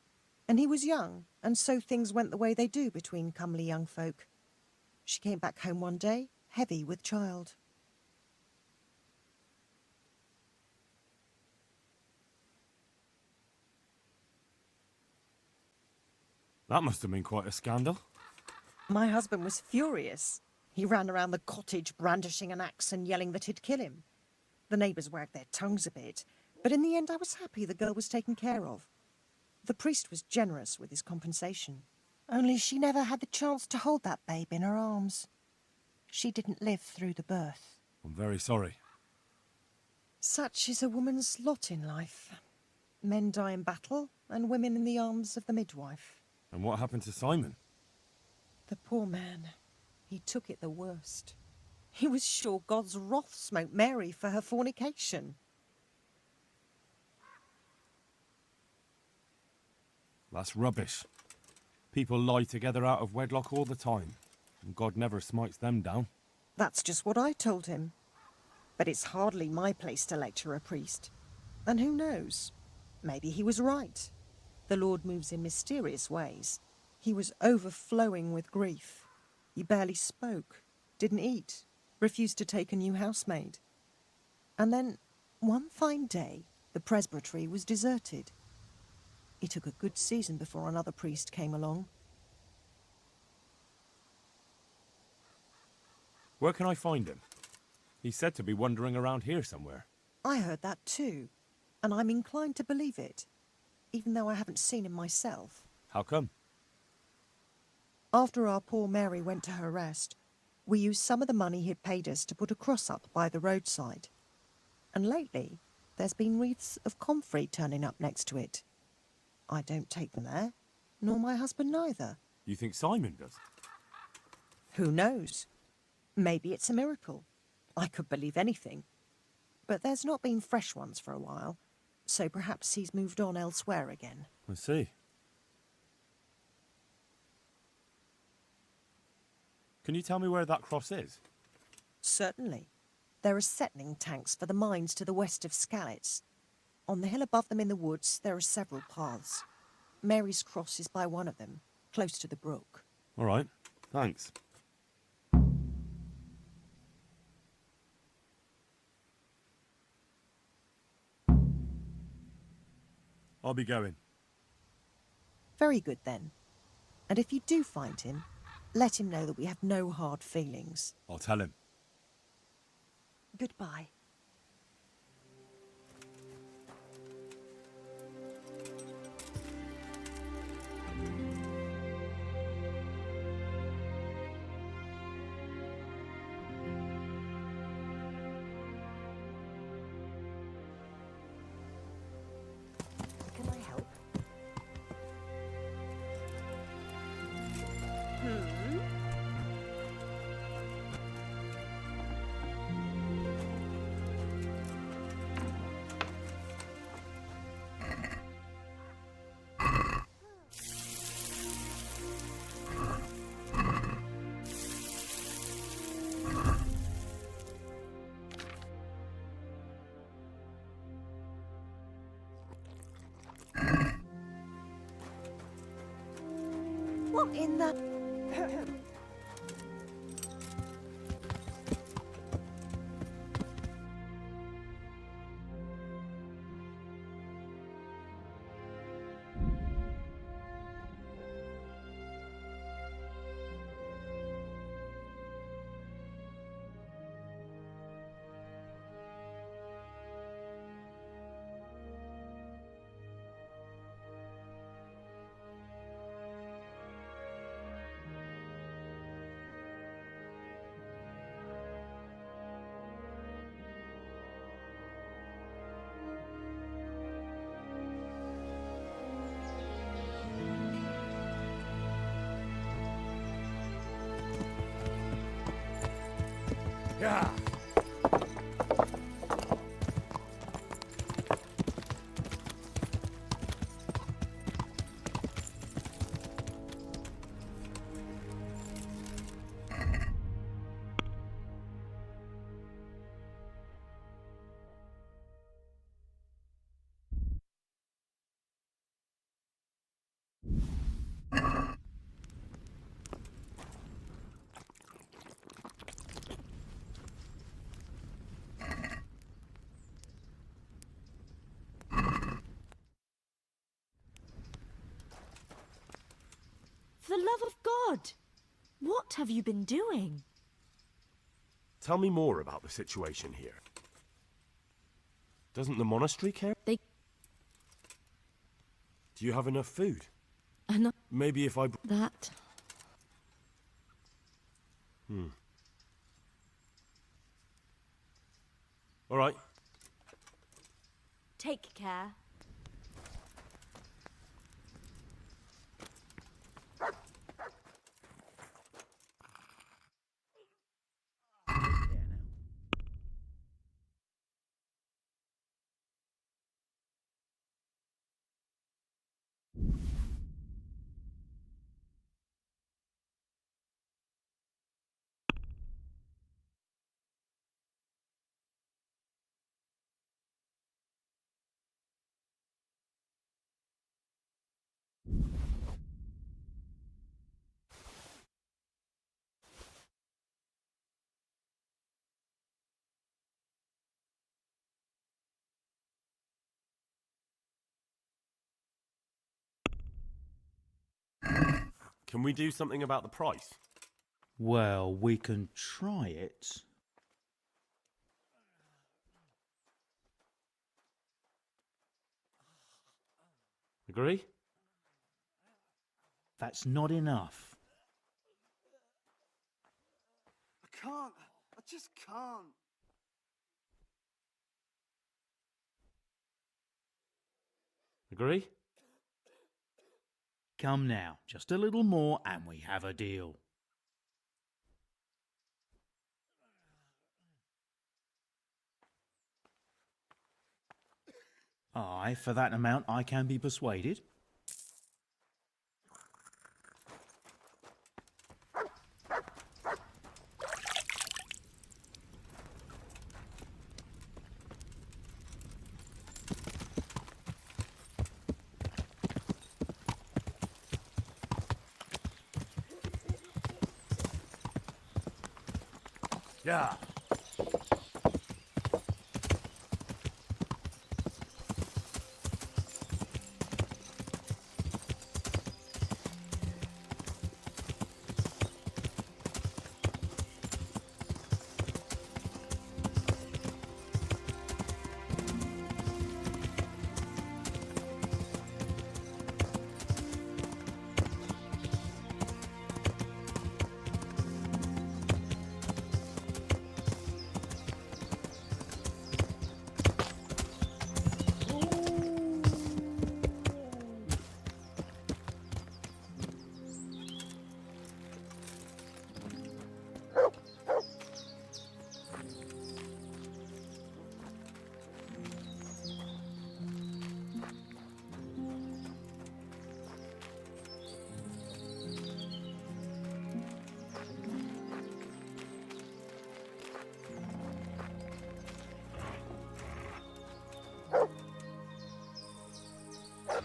And he was young, and so things went the way they do between comely young folk. She came back home one day, heavy with child. That must have been quite a scandal. My husband was furious. He ran around the cottage brandishing an axe and yelling that he'd kill him. The neighbours wagged their tongues a bit, but in the end I was happy the girl was taken care of. The priest was generous with his compensation. Only she never had the chance to hold that babe in her arms. She didn't live through the birth. I'm very sorry. Such is a woman's lot in life. Men die in battle, and women in the arms of the midwife. And what happened to Simon? The poor man. He took it the worst. He was sure God's wrath smote Mary for her fornication. That's rubbish. People lie together out of wedlock all the time, and God never smites them down. That's just what I told him. But it's hardly my place to lecture a priest. And who knows? Maybe he was right. The Lord moves in mysterious ways. He was overflowing with grief. He barely spoke, didn't eat, refused to take a new housemaid. And then, one fine day, the presbytery was deserted. It took a good season before another priest came along. Where can I find him? He's said to be wandering around here somewhere. I heard that too, and I'm inclined to believe it, even though I haven't seen him myself. How come? After our poor Mary went to her rest, we used some of the money he'd paid us to put a cross up by the roadside. And lately, there's been wreaths of comfrey turning up next to it. I don't take them there, nor my husband neither. You think Simon does? Who knows? Maybe it's a miracle. I could believe anything. But there's not been fresh ones for a while, so perhaps he's moved on elsewhere again. I see. Can you tell me where that cross is? Certainly. There are settling tanks for the mines to the west of Skalitz. On the hill above them in the woods, there are several paths. Mary's cross is by one of them, close to the brook. All right, thanks. I'll be going. Very good, then. And if you do find him, let him know that we have no hard feelings. I'll tell him. Goodbye. not in the... Yeah. For the love of God! What have you been doing? Tell me more about the situation here. Doesn't the monastery care? They... Do you have enough food? Enough... Maybe if I... That... All right. Take care. Can we do something about the price? Well, we can try it. Agree? That's not enough. I can't. I just can't. Agree? Come now, just a little more and we have a deal. Aye, for that amount I can be persuaded. Yeah.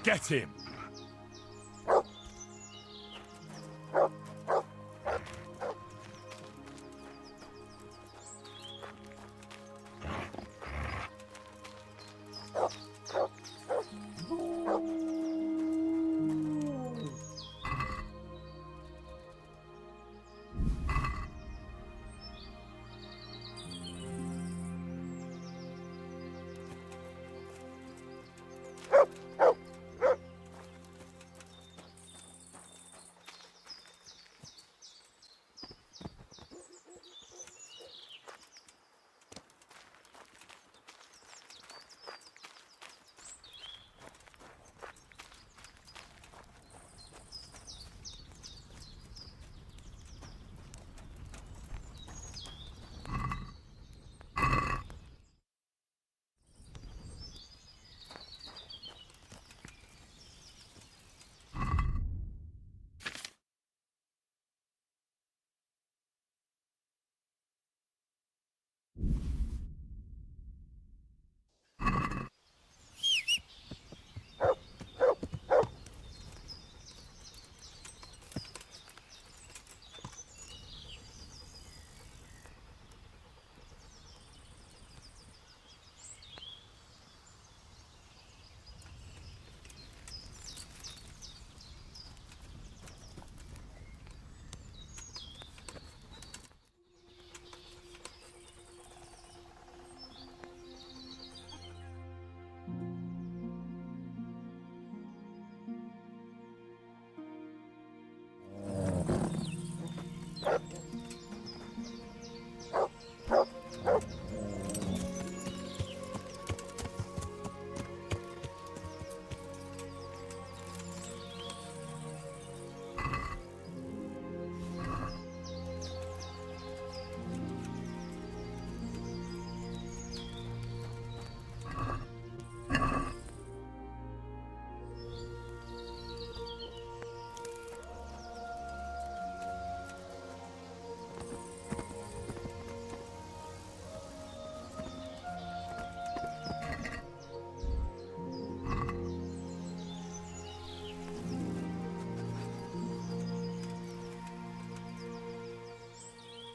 Get him!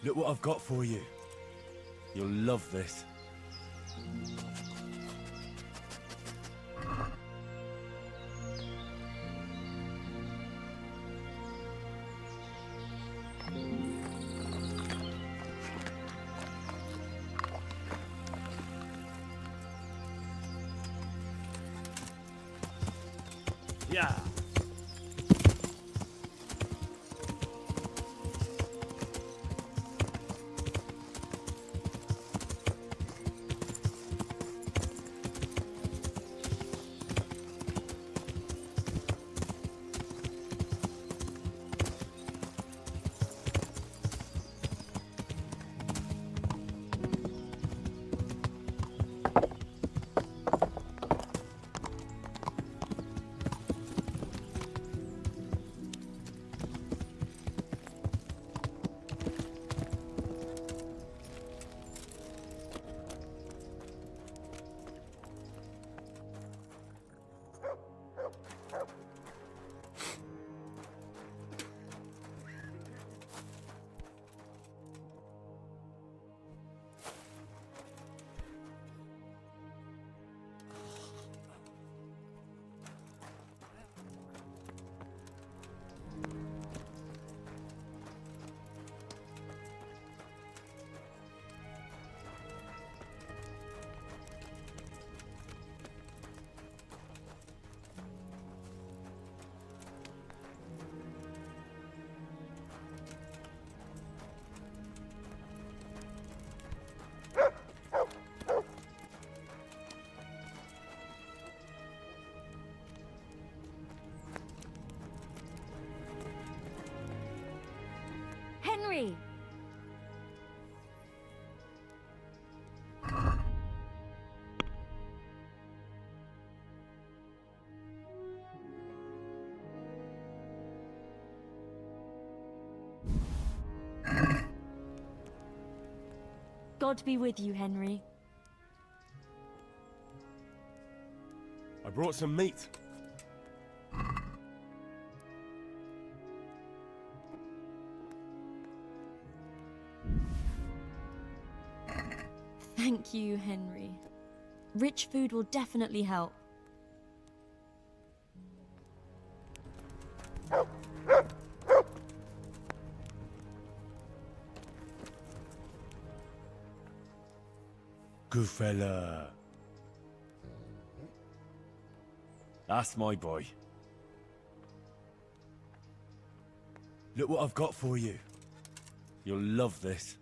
Look what I've got for you. You'll love this. Yeah. Henry! God be with you, Henry. I brought some meat. Thank you, Henry. Rich food will definitely help. Good fella. That's my boy. Look what I've got for you. You'll love this.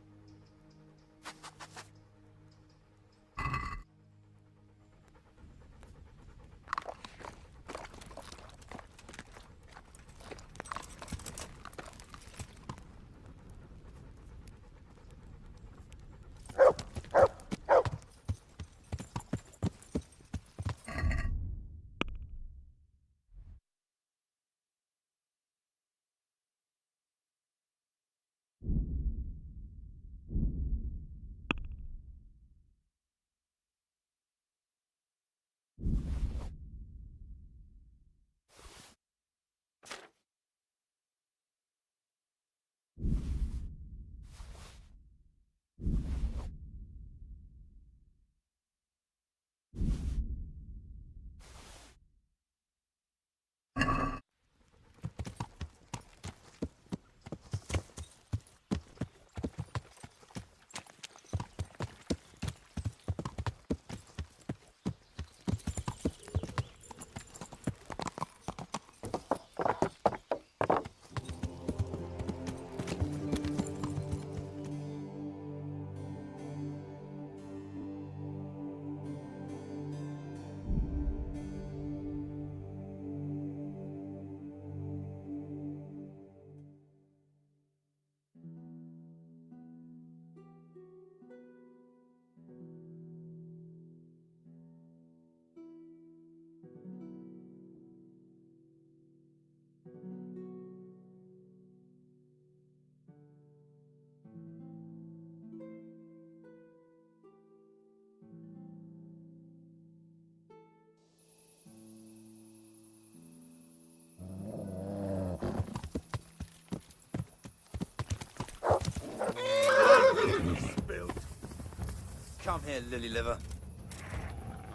Come here, lily liver.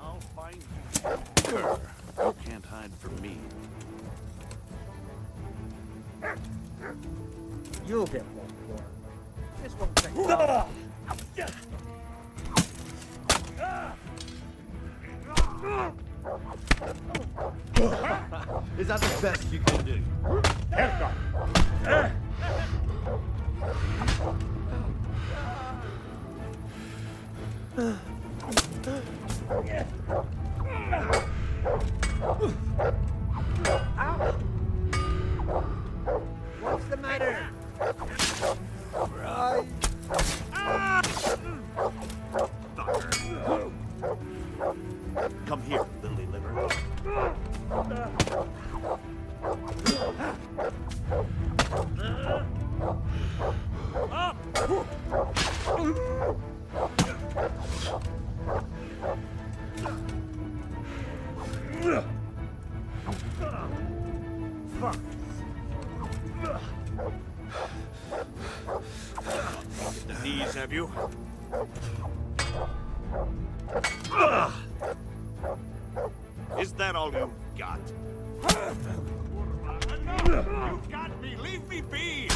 I'll find you. Sure. You can't hide from me. You'll get one for it. This won't take long. Is that the best you can do? What's the matter? Right. Come here, lily liver. Fuck. The knees, have you? Is that all you got? You got me! Leave me be!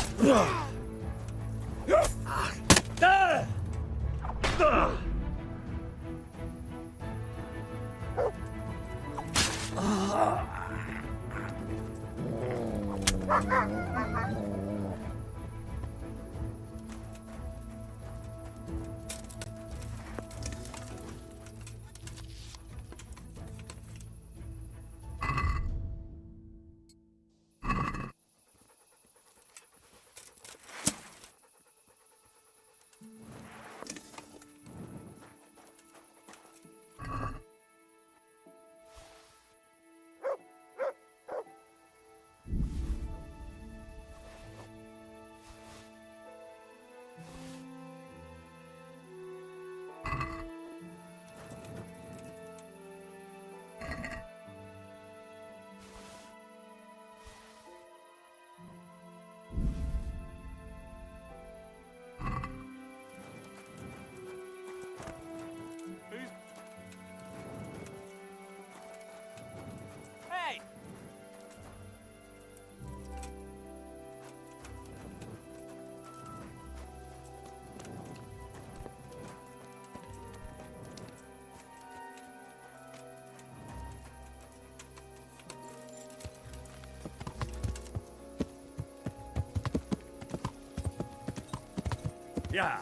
Hey! Yeah.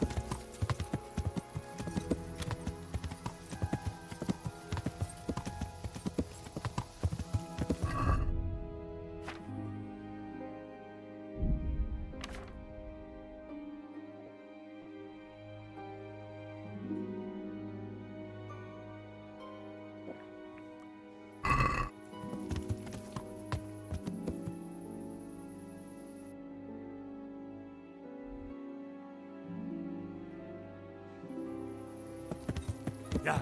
Yeah.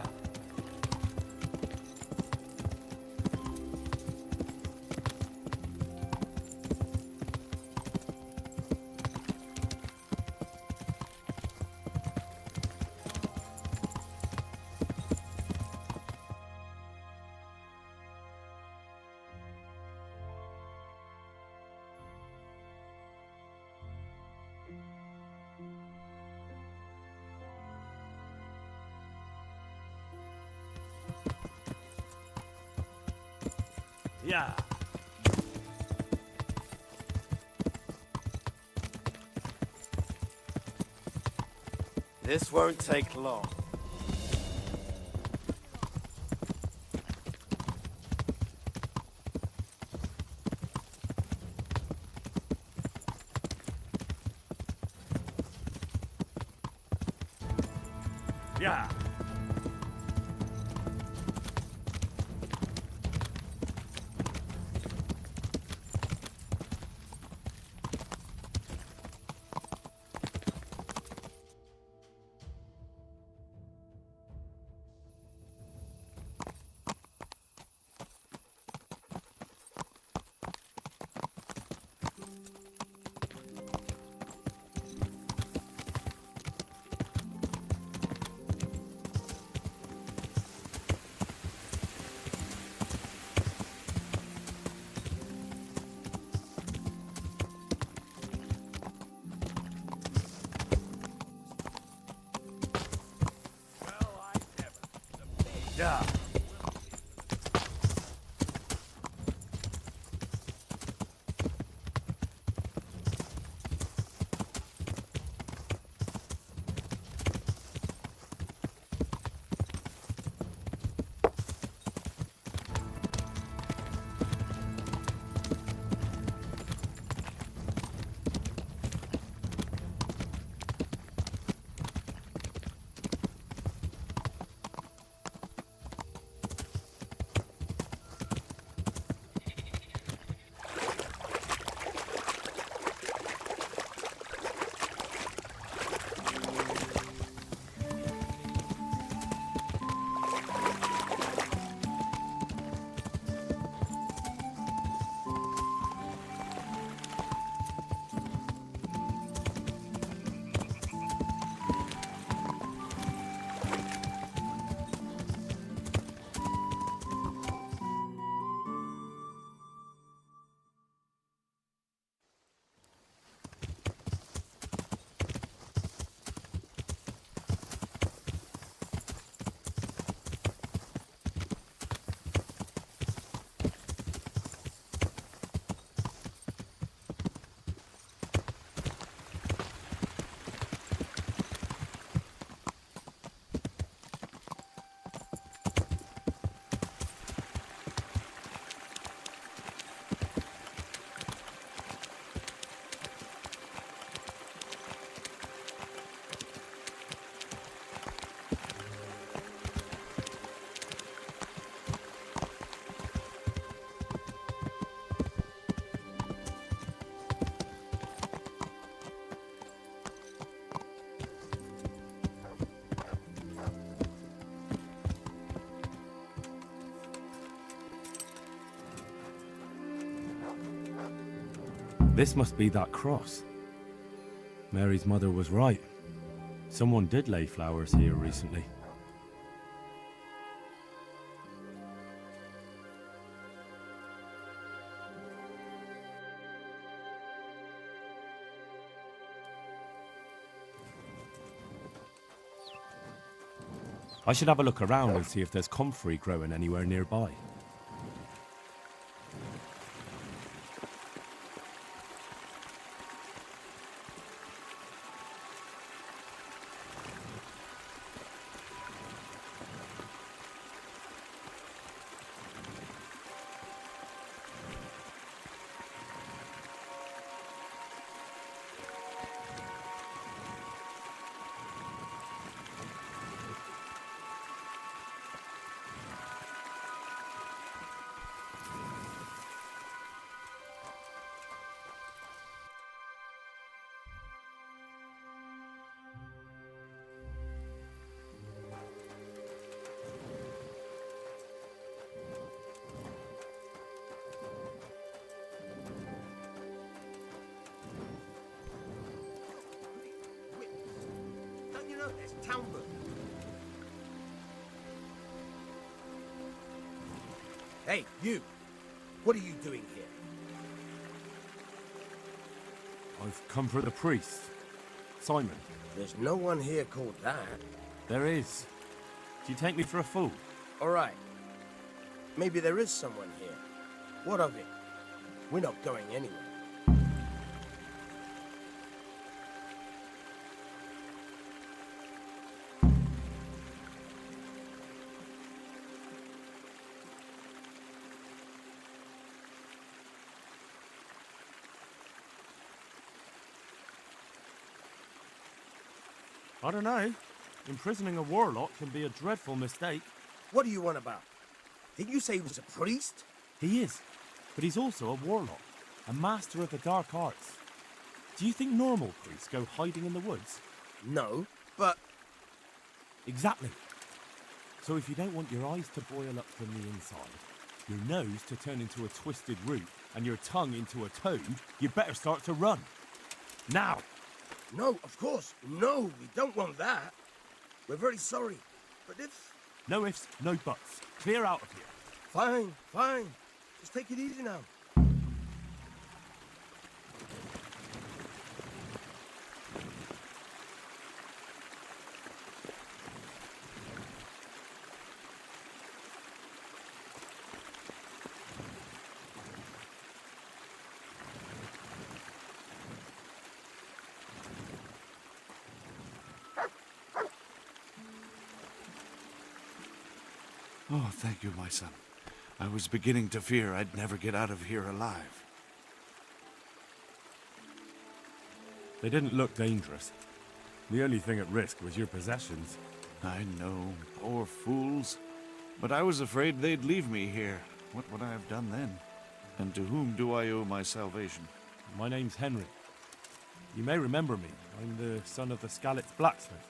Yeah. This won't take long. Yeah. Yeah. This must be that cross. Mary's mother was right. Someone did lay flowers here recently. I should have a look around and see if there's comfrey growing anywhere nearby. Don't you know there's town book? Hey, you! What are you doing here? I've come for the priest. Simon. There's no one here called that. There is. Do you take me for a fool? All right. Maybe there is someone here. What of it? We're not going anywhere. I don't know. Imprisoning a warlock can be a dreadful mistake. What do you want about? Didn't you say he was a priest? He is, but he's also a warlock, a master of the dark arts. Do you think normal priests go hiding in the woods? No, but... Exactly. So if you don't want your eyes to boil up from the inside, your nose to turn into a twisted root, and your tongue into a toad, you better start to run. Now! No, of course. No, we don't want that. We're very sorry. But if... No ifs, no buts. Clear out of here. Fine, fine. Just take it easy now. Oh, thank you, my son. I was beginning to fear I'd never get out of here alive. They didn't look dangerous. The only thing at risk was your possessions. I know, poor fools. But I was afraid they'd leave me here. What would I have done then? And to whom do I owe my salvation? My name's Henry. You may remember me. I'm the son of the Skalitz blacksmith.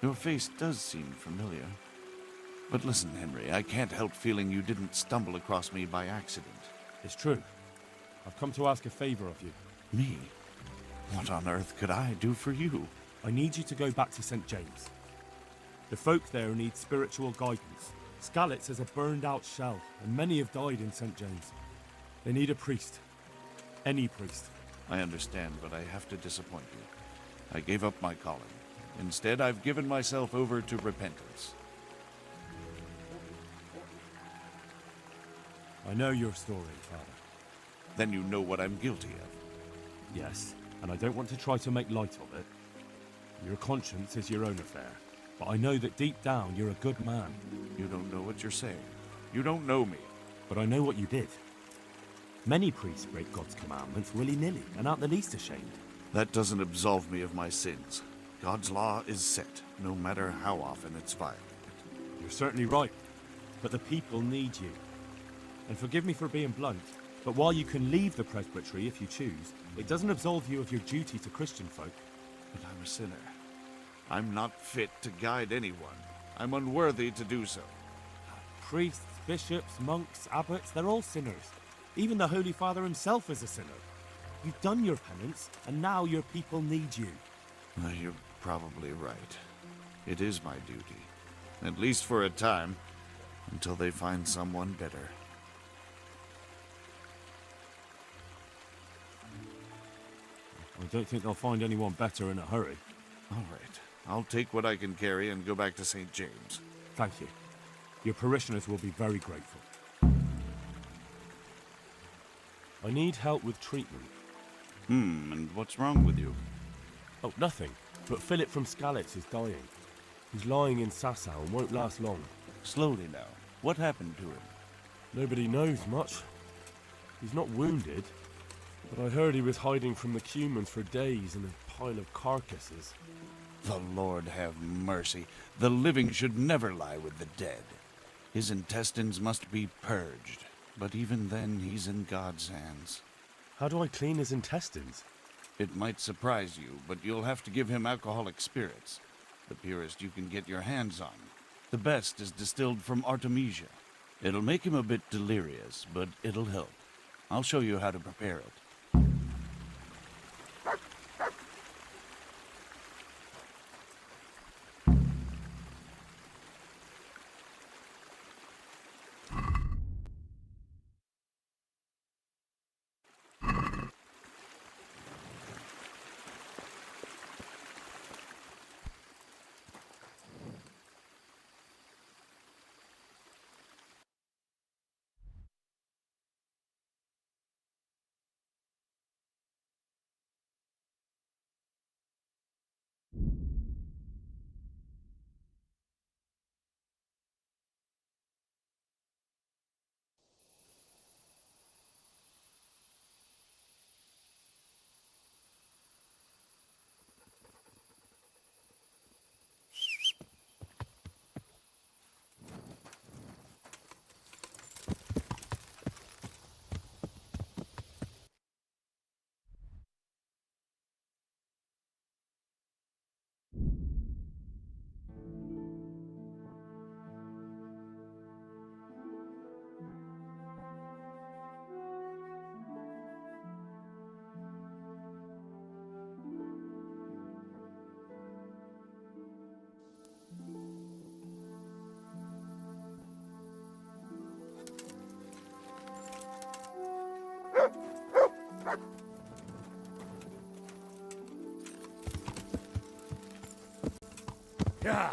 Your face does seem familiar. But listen, Henry, I can't help feeling you didn't stumble across me by accident. It's true. I've come to ask a favor of you. Me? What on earth could I do for you? I need you to go back to St. James. The folk there need spiritual guidance. Skalitz has a burned-out shell, and many have died in St. James. They need a priest. Any priest. I understand, but I have to disappoint you. I gave up my calling. Instead, I've given myself over to repentance. I know your story, Father. Then you know what I'm guilty of. Yes, and I don't want to try to make light of it. Your conscience is your own affair, but I know that deep down you're a good man. You don't know what you're saying. You don't know me. But I know what you did. Many priests break God's commandments willy-nilly and aren't the least ashamed. That doesn't absolve me of my sins. God's law is set, no matter how often it's violated. You're certainly right, but the people need you. And forgive me for being blunt, but while you can leave the presbytery if you choose, it doesn't absolve you of your duty to Christian folk. But I'm a sinner. I'm not fit to guide anyone. I'm unworthy to do so. Priests, bishops, monks, abbots, they're all sinners. Even the Holy Father himself is a sinner. You've done your penance, and now your people need you. You're probably right. It is my duty. At least for a time, until they find someone better. I don't think they'll find anyone better in a hurry. All right. I'll take what I can carry and go back to St. James. Thank you. Your parishioners will be very grateful. I need help with treatment. And what's wrong with you? Oh, nothing. But Philip from Skalitz is dying. He's lying in Sasau and won't last long. Slowly now. What happened to him? Nobody knows much. He's not wounded, but I heard he was hiding from the Cumans for days in a pile of carcasses. The Lord have mercy. The living should never lie with the dead. His intestines must be purged, but even then he's in God's hands. How do I clean his intestines? It might surprise you, but you'll have to give him alcoholic spirits. The purest you can get your hands on. The best is distilled from Artemisia. It'll make him a bit delirious, but it'll help. I'll show you how to prepare it. Yeah.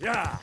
Yeah!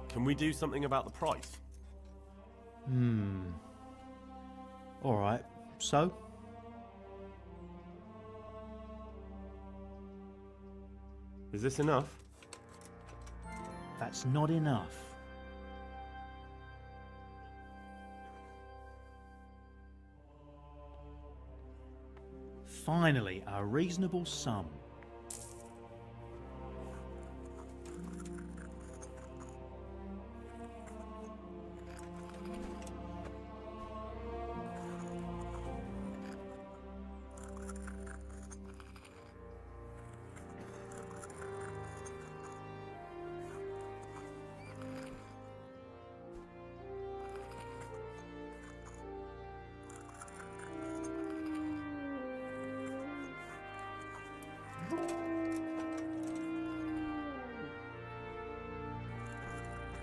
Can we do something about the price? Alright, so? Is this enough? That's not enough. Finally, a reasonable sum.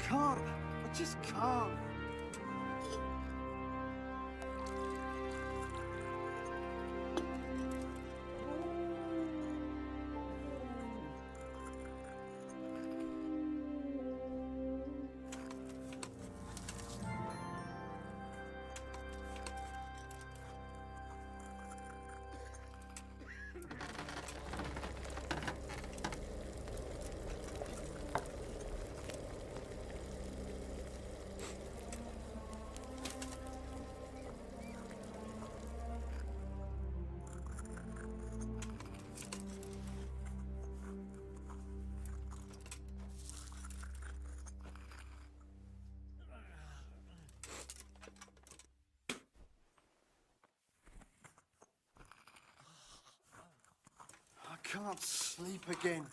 Can't. I just can't. I can't sleep again.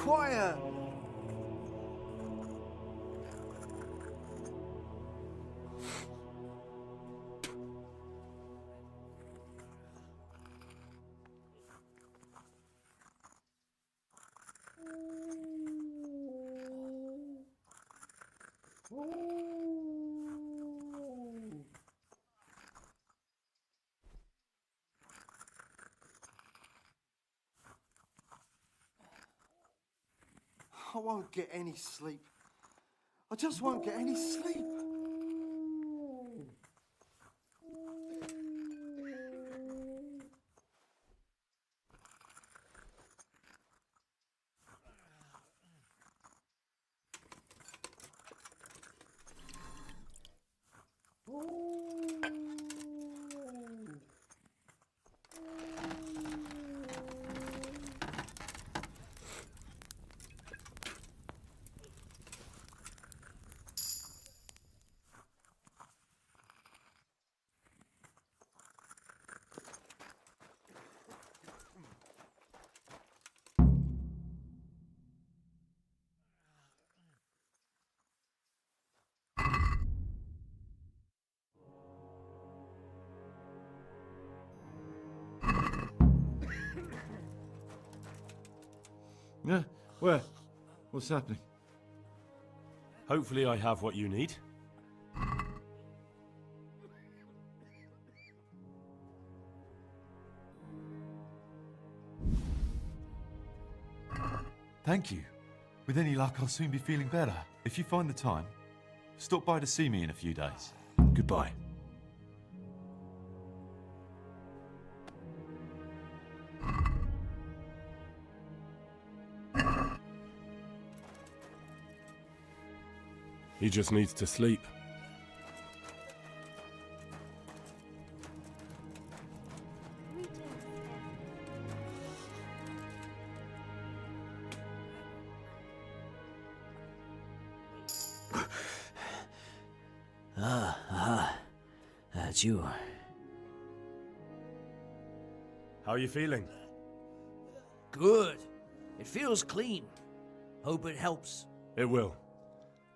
quiet! I won't get any sleep. I just won't get any sleep. Yeah? Where? What's happening? Hopefully I have what you need. Thank you. With any luck, I'll soon be feeling better. If you find the time, stop by to see me in a few days. Goodbye. He just needs to sleep. That's you. How are you feeling? Good. It feels clean. Hope it helps. It will.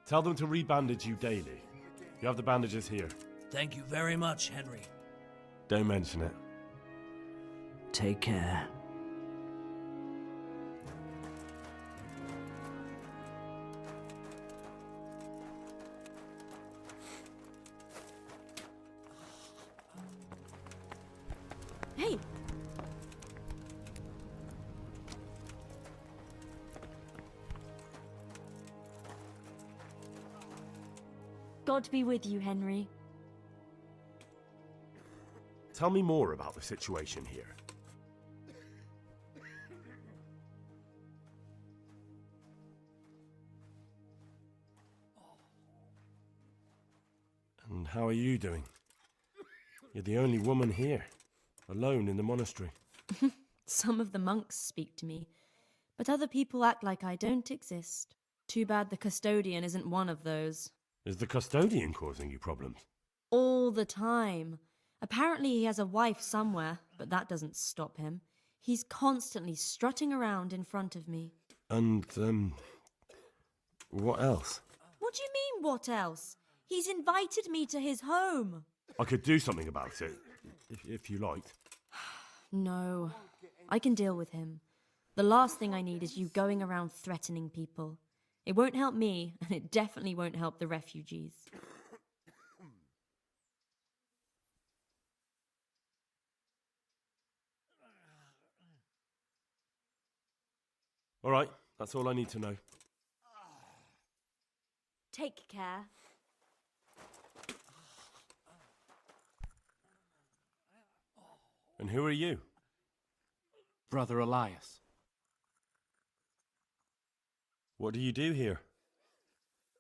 Tell them to rebandage you daily. You have the bandages here. Thank you very much, Henry. Don't mention it. Take care. Hey! God be with you, Henry. Tell me more about the situation here. And how are you doing? You're the only woman here, alone in the monastery. Some of the monks speak to me, but other people act like I don't exist. Too bad the custodian isn't one of those. Is the custodian causing you problems? All the time. Apparently he has a wife somewhere, but that doesn't stop him. He's constantly strutting around in front of me. And, what else? What do you mean, what else? He's invited me to his home. I could do something about it, if you liked. No, I can deal with him. The last thing I need is you going around threatening people. It won't help me, and it definitely won't help the refugees. All right, that's all I need to know. Take care. And who are you? Brother Elias. What do you do here?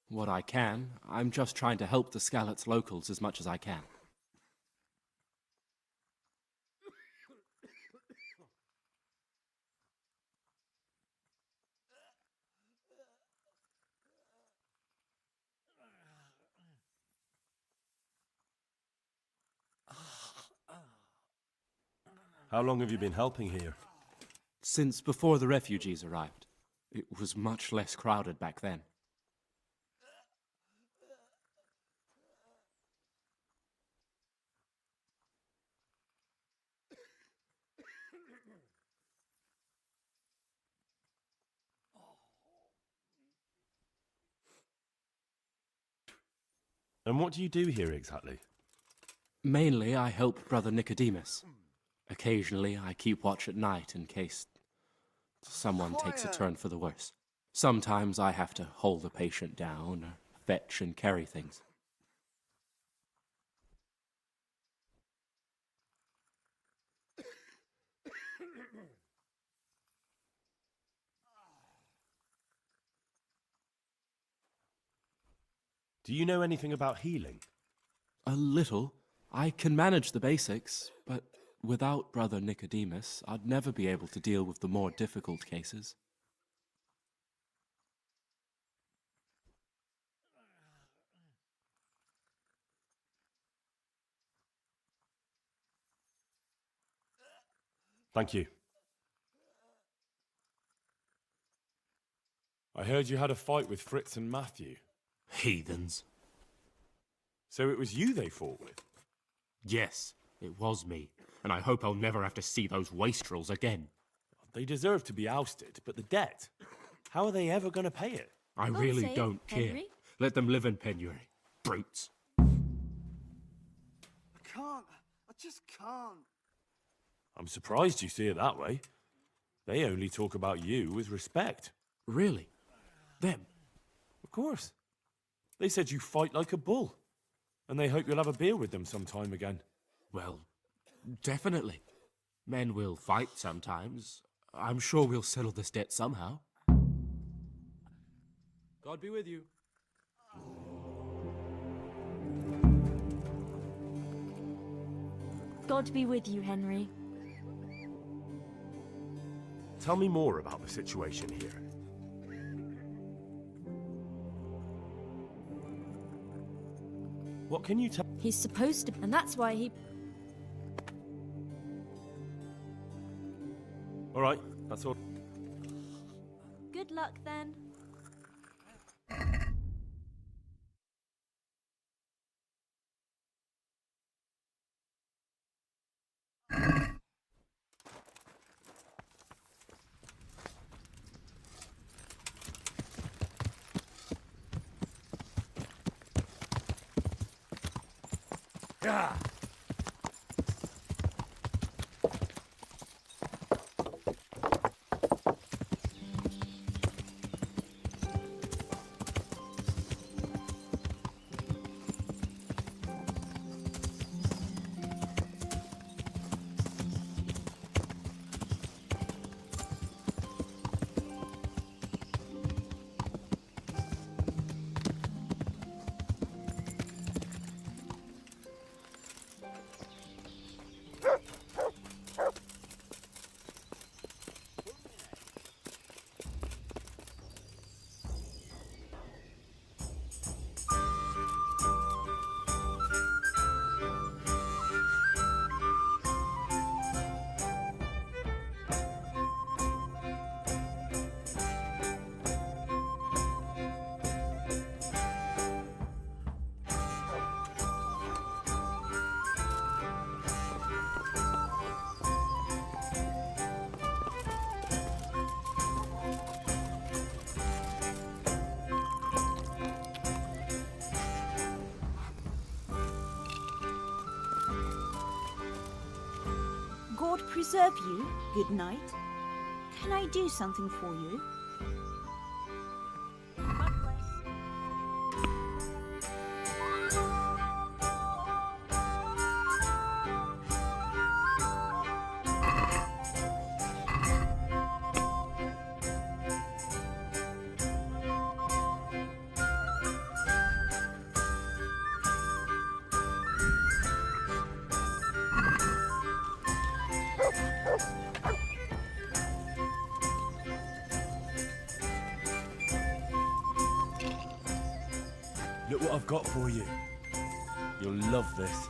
What I can. I'm just trying to help the Skalitz locals as much as I can. How long have you been helping here? Since before the refugees arrived. It was much less crowded back then. And what do you do here exactly? Mainly, I help Brother Nicodemus. Occasionally, I keep watch at night in case someone takes a turn for the worse. Sometimes I have to hold a patient down, or fetch and carry things. Do you know anything about healing? A little. I can manage the basics, but without Brother Nicodemus, I'd never be able to deal with the more difficult cases. Thank you. I heard you had a fight with Fritz and Matthew. Heathens. So it was you they fought with? Yes, it was me. And I hope I'll never have to see those wastrels again. They deserve to be ousted, but the debt? How are they ever going to pay it? I God really save don't care. Henry. Let them live in penury. Brutes. I can't. I just can't. I'm surprised you see it that way. They only talk about you with respect. Really? Them? Of course. They said you fight like a bull. And they hope you'll have a beer with them sometime again. Well, definitely. Men will fight sometimes. I'm sure we'll settle this debt somehow. God be with you. God be with you, Henry. Tell me more about the situation here. What can you tell? He's supposed to, and that's why he... All right, that's all. Good luck, then. Yeah. God preserve you. Good night. Can I do something for you? Look what I've got for you. You'll love this.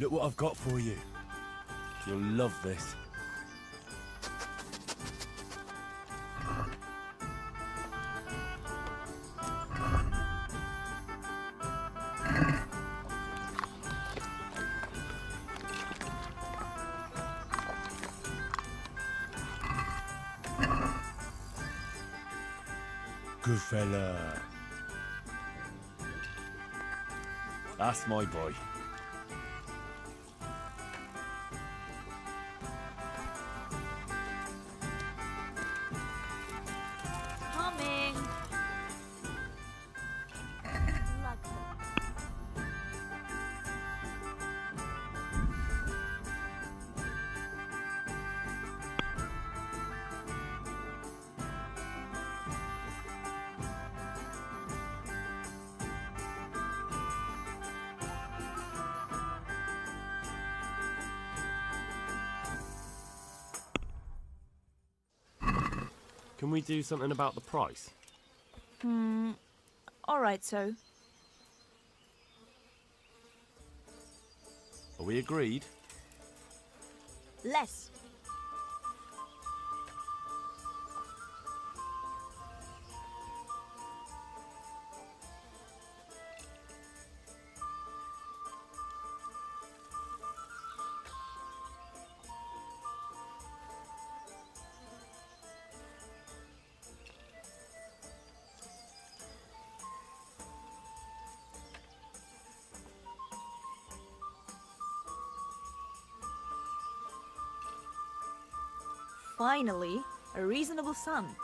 Look what I've got for you. You'll love this. Good fella. That's my boy. Coming. Can we do something about the price? Alright, so. Are we agreed? Less. Finally, a reasonable sum.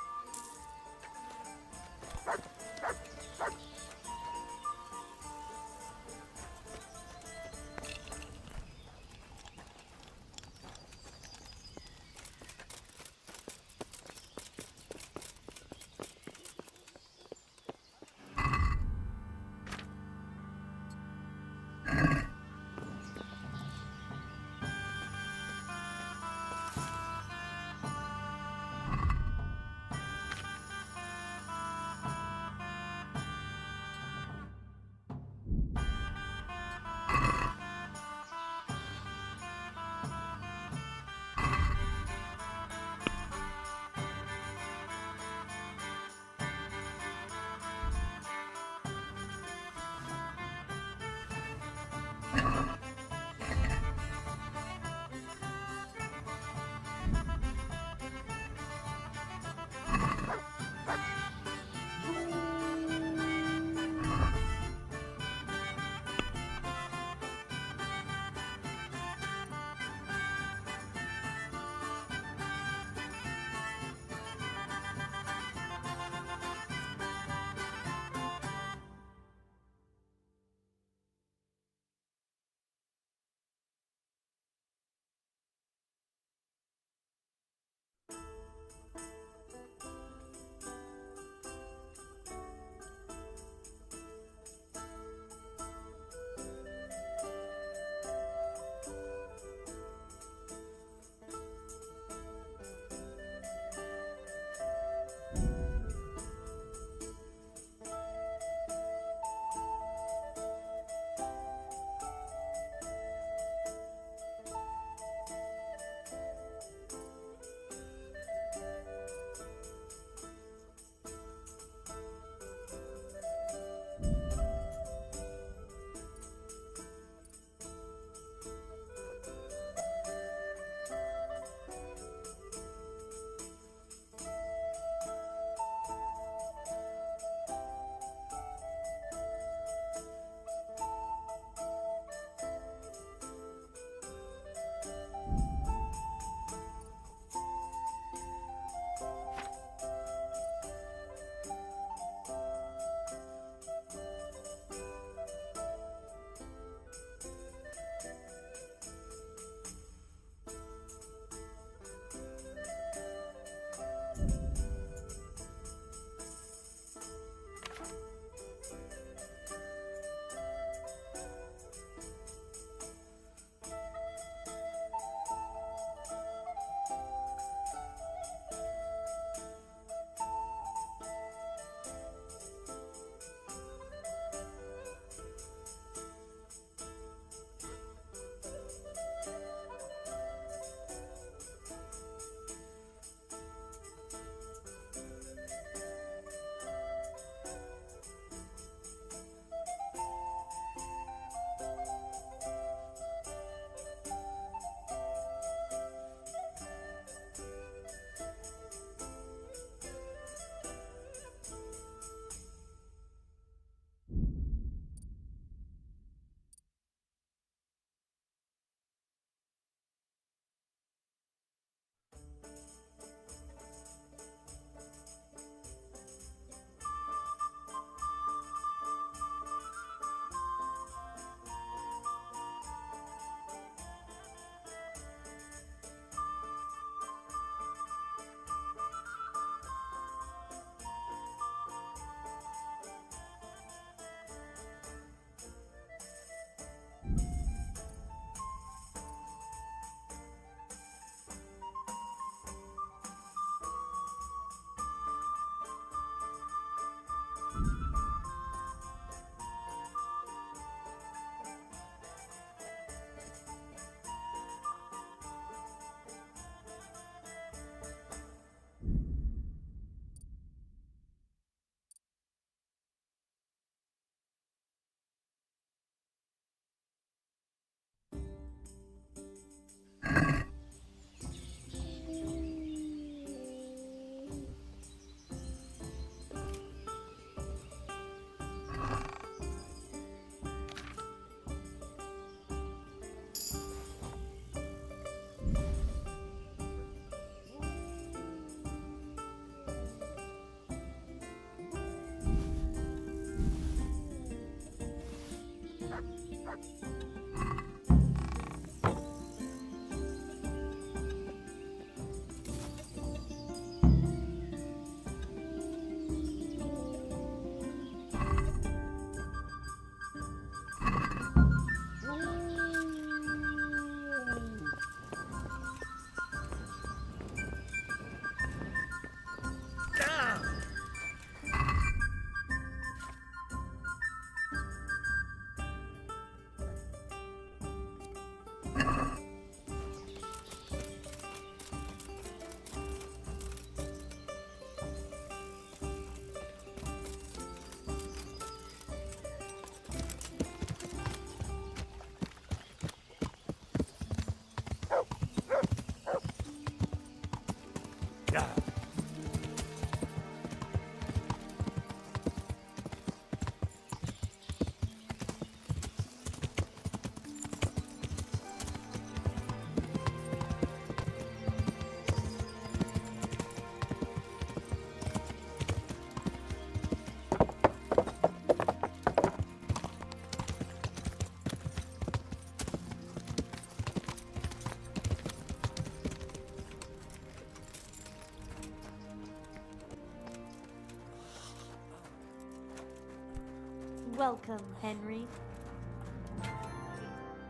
Welcome, Henry.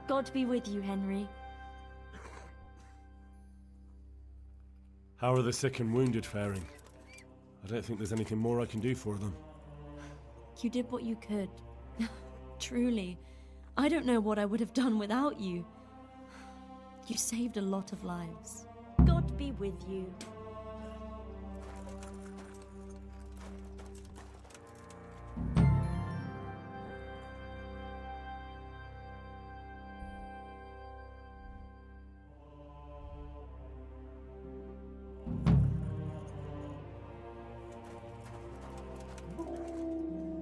God be with you, Henry. How are the sick and wounded faring? I don't think there's anything more I can do for them. You did what you could. Truly. I don't know what I would have done without you. You saved a lot of lives. God be with you.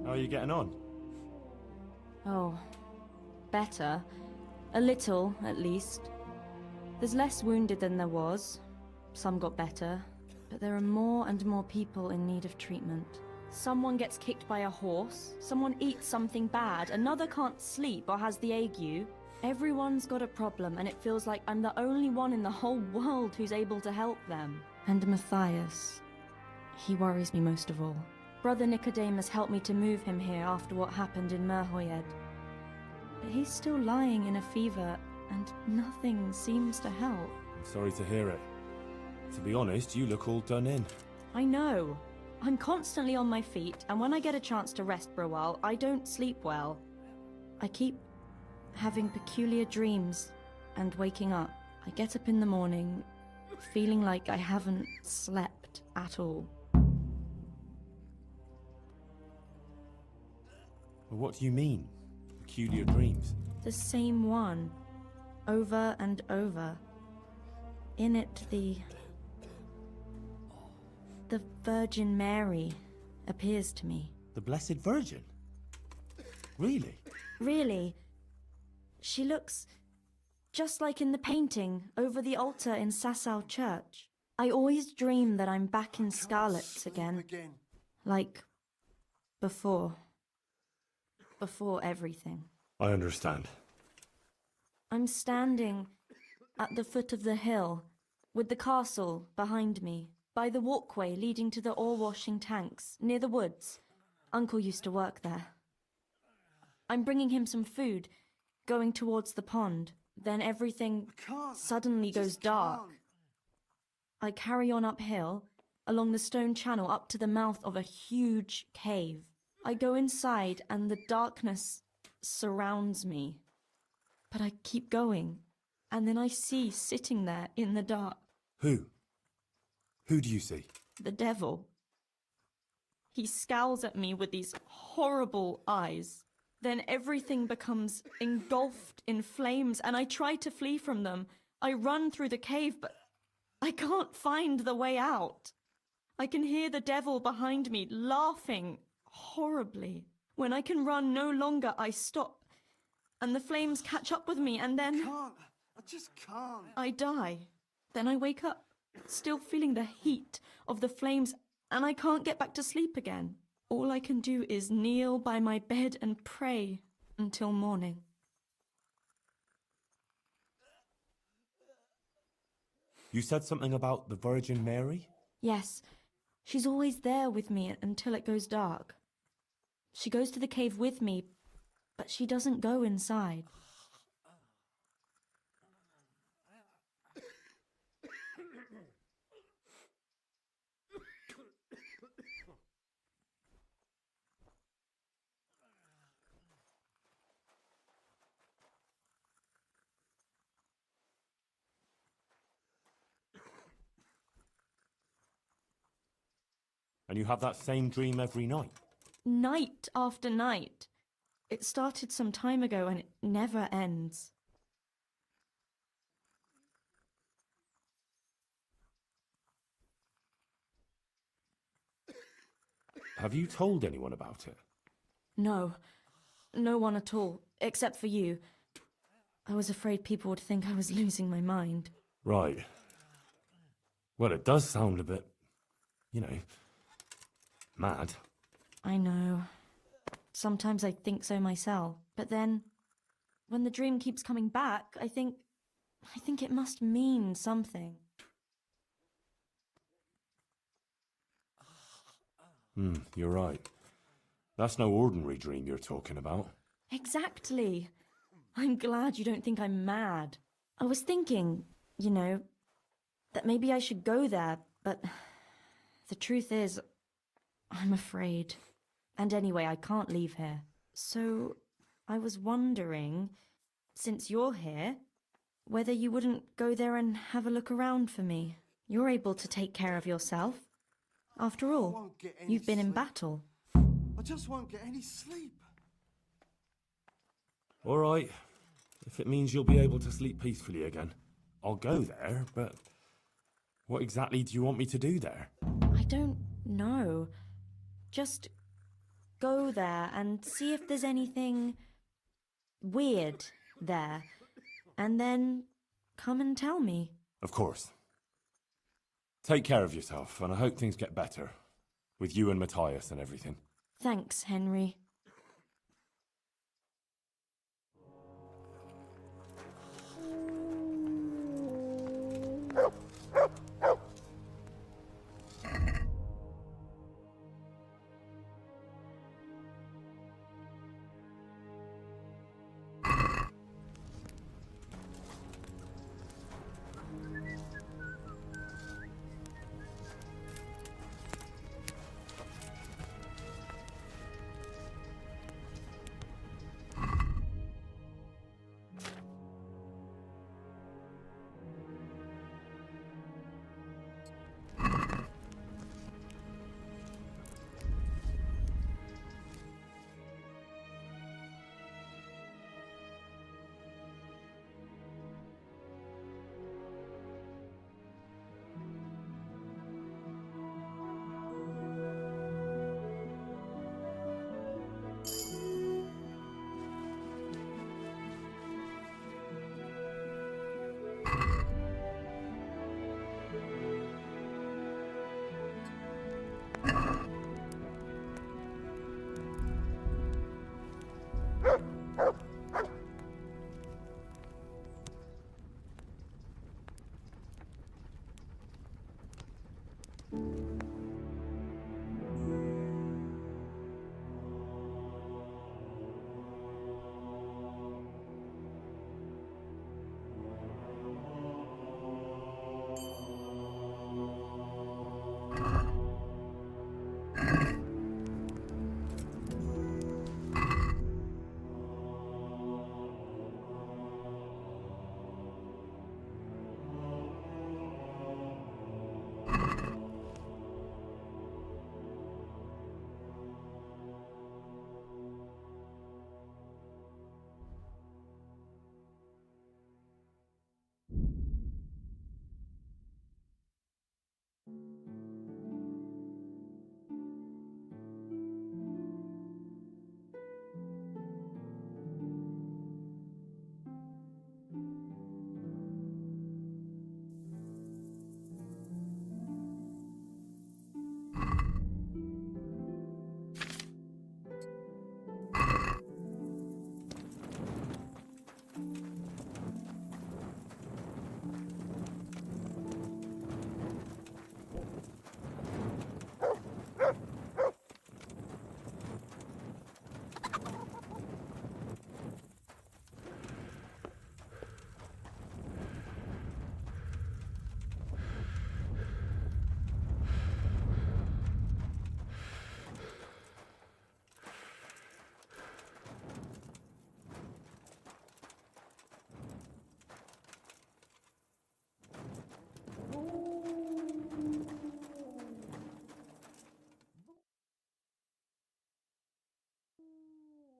How are you getting on? Oh, better. A little, at least. There's less wounded than there was. Some got better. But there are more and more people in need of treatment. Someone gets kicked by a horse, someone eats something bad, another can't sleep or has the ague. Everyone's got a problem, and it feels like I'm the only one in the whole world who's able to help them. And Matthias, he worries me most of all. Brother Nicodemus helped me to move him here after what happened in Merhoyed. But he's still lying in a fever, and nothing seems to help. I'm sorry to hear it. To be honest, you look all done in. I know. I'm constantly on my feet, and when I get a chance to rest for a while, I don't sleep well. I keep having peculiar dreams and waking up. I get up in the morning, feeling like I haven't slept at all. Well, what do you mean? Peculiar dreams? The same one, over and over. In it, the Virgin Mary appears to me. The Blessed Virgin? Really? Really. She looks just like in the painting over the altar in Sasau church. I always dream that I'm back in Skalitz again. Like before. Before everything. I understand. I'm standing at the foot of the hill, with the castle behind me, by the walkway leading to the ore-washing tanks, near the woods. Uncle used to work there. I'm bringing him some food, going towards the pond. Then everything suddenly goes dark. I carry on uphill, along the stone channel up to the mouth of a huge cave. I go inside and the darkness surrounds me. But I keep going, and then I see sitting there in the dark. Who? Who do you see? The devil. He scowls at me with these horrible eyes. Then everything becomes engulfed in flames, and I try to flee from them. I run through the cave, but I can't find the way out. I can hear the devil behind me laughing horribly. When I can run no longer, I stop, and the flames catch up with me, and then I just can't. I die. Then I wake up, still feeling the heat of the flames, and I can't get back to sleep again. All I can do is kneel by my bed and pray until morning. You said something about the Virgin Mary? Yes, she's always there with me until it goes dark. She goes to the cave with me, but she doesn't go inside. And you have that same dream every night? Night after night. It started some time ago and it never ends. Have you told anyone about it? No. No one at all, except for you. I was afraid people would think I was losing my mind. Right. Well, it does sound a bit, mad. I know. Sometimes I think so myself. But then, when the dream keeps coming back, I think it must mean something. You're right. That's no ordinary dream you're talking about. Exactly. I'm glad you don't think I'm mad. I was thinking, you know, that maybe I should go there, but the truth is, I'm afraid. And anyway, I can't leave here. So, I was wondering, since you're here, whether you wouldn't go there and have a look around for me. You're able to take care of yourself. After all, you've been in battle. I just won't get any sleep. All right. If it means you'll be able to sleep peacefully again, I'll go there, but what exactly do you want me to do there? I don't know. Just go there and see if there's anything weird there, and then come and tell me. Of course. Take care of yourself, and I hope things get better. With you and Matthias and everything. Thanks, Henry.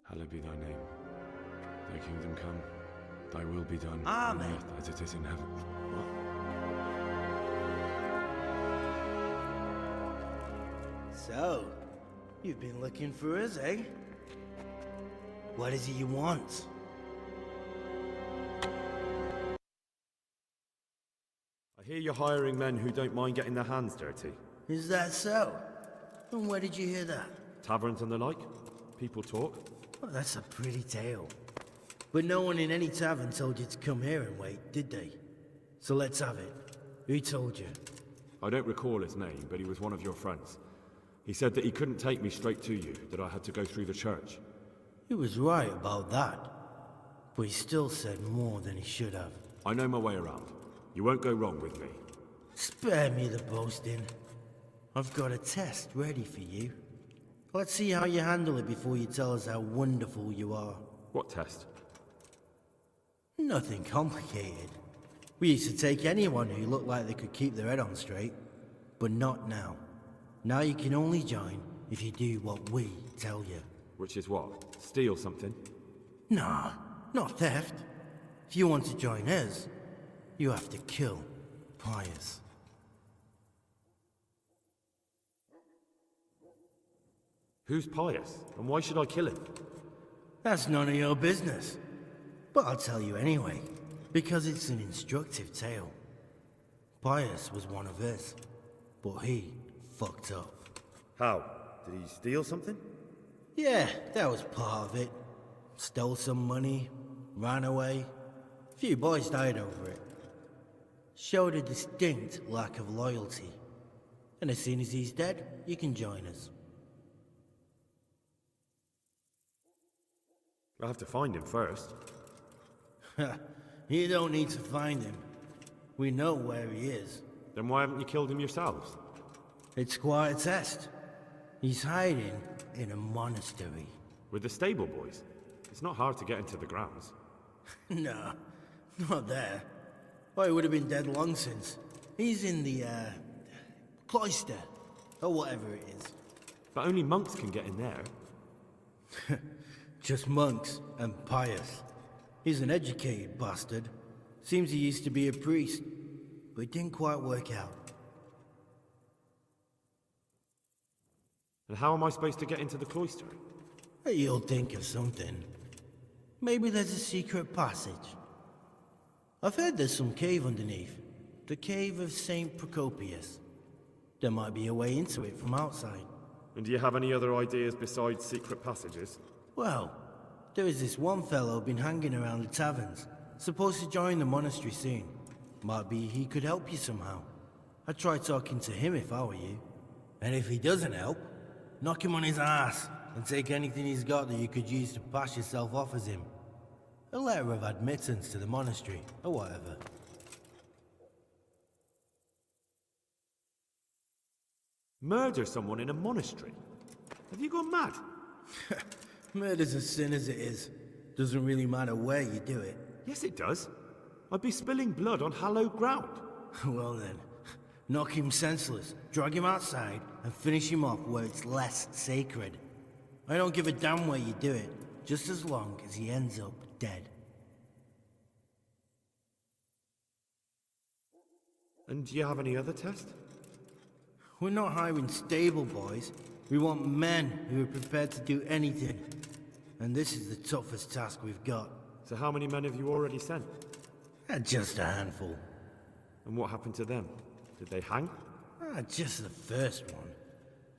Hallowed be thy name. Thy kingdom come. Thy will be done Amen. on earth as it is in heaven. What? So, you've been looking for us, eh? What is it you want? I hear you're hiring men who don't mind getting their hands dirty. Is that so? And where did you hear that? Taverns and the like. People talk. Well, that's a pretty tale. But no one in any tavern told you to come here and wait, did they? So let's have it. Who told you? I don't recall his name, but he was one of your friends. He said that he couldn't take me straight to you, that I had to go through the church. He was right about that. But he still said more than he should have. I know my way around. You won't go wrong with me. Spare me the boasting. I've got a test ready for you. Let's see how you handle it before you tell us how wonderful you are. What test? Nothing complicated. We used to take anyone who looked like they could keep their head on straight. But not now. Now you can only join if you do what we tell you. Which is what? Steal something? Nah, not theft. If you want to join us, you have to kill Pius. Who's Pius, and why should I kill him? That's none of your business. But I'll tell you anyway, because it's an instructive tale. Pius was one of us, but he fucked up. How? Did he steal something? Yeah, that was part of it. Stole some money, ran away. A few boys died over it. Showed a distinct lack of loyalty. And as soon as he's dead, you can join us. I'll have to find him first. You don't need to find him. We know where he is. Then why haven't you killed him yourselves? It's quite a test. He's hiding in a monastery. With the stable boys? It's not hard to get into the grounds. No, not there. Oh, he would have been dead long since. He's in the, cloister, or whatever it is. But only monks can get in there. Just monks and Pius. He's an educated bastard. Seems he used to be a priest, but it didn't quite work out. And how am I supposed to get into the cloister? You'll think of something. Maybe there's a secret passage. I've heard there's some cave underneath. The cave of St. Procopius. There might be a way into it from outside. And do you have any other ideas besides secret passages? Well, there is this one fellow been hanging around the taverns. Supposed to join the monastery soon. Might be he could help you somehow. I'd try talking to him if I were you. And if he doesn't help, knock him on his ass and take anything he's got that you could use to pass yourself off as him. A letter of admittance to the monastery, or whatever. Murder someone in a monastery? Have you gone mad? Murder's a sin as it is. Doesn't really matter where you do it. Yes, it does. I'd be spilling blood on hallowed ground. Well then, knock him senseless, drag him outside, and finish him off where it's less sacred. I don't give a damn where you do it, just as long as he ends up dead. And do you have any other test? We're not hiring stable boys. We want men who are prepared to do anything. And this is the toughest task we've got. So how many men have you already sent? Just a handful. And what happened to them? Did they hang? Just the first one.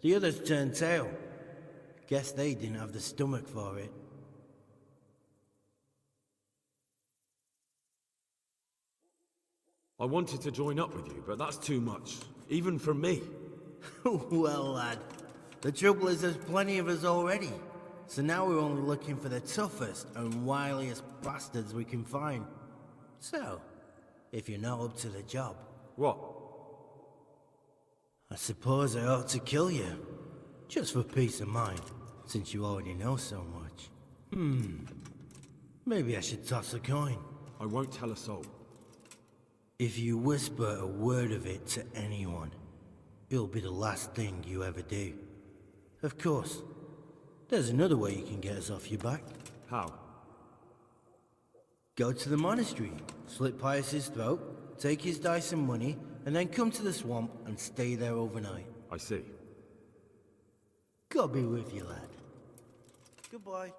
The others turned tail. Guess they didn't have the stomach for it. I wanted to join up with you, but that's too much. Even for me. Well, lad, the trouble is there's plenty of us already. So now we're only looking for the toughest and wiliest bastards we can find. So, if you're not up to the job... What? I suppose I ought to kill you. Just for peace of mind, since you already know so much. Maybe I should toss a coin. I won't tell a soul. If you whisper a word of it to anyone, it'll be the last thing you ever do. Of course, there's another way you can get us off your back. How? Go to the monastery, slit Pius's throat, take his dice and money, and then come to the swamp and stay there overnight. I see. God be with you, lad. Goodbye.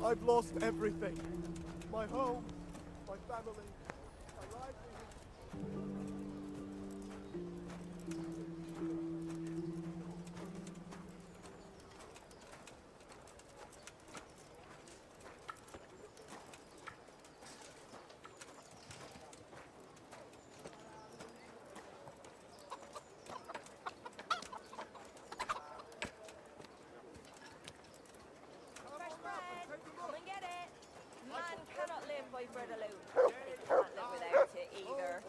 I've lost everything. My home, my family, my livelihood. Fresh bread! Come and get it! Man cannot live by bread alone. He can't live without it either.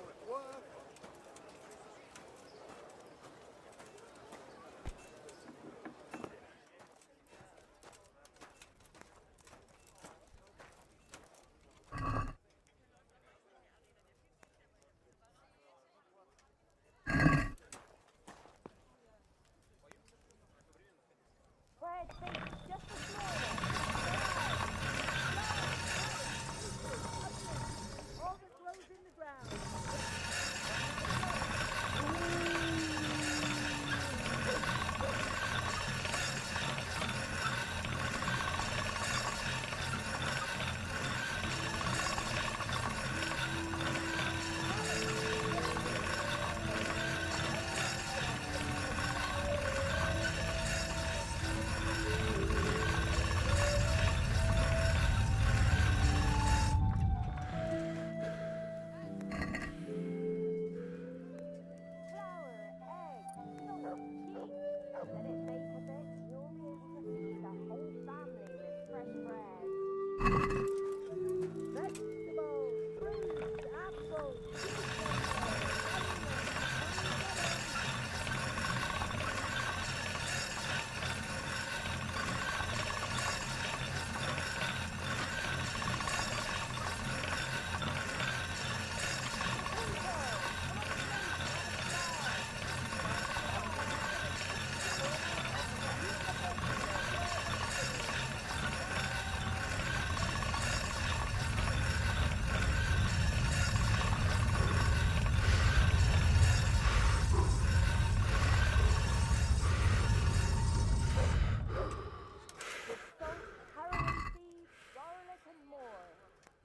Bread, fish, just a small all that grows in the ground.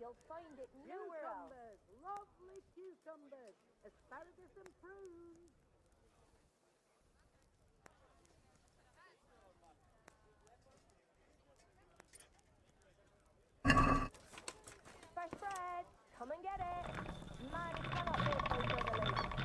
You'll find it nowhere else. Lovely cucumbers, asparagus and prunes. Fresh bread, come and get it. Man cannot live by bread alone.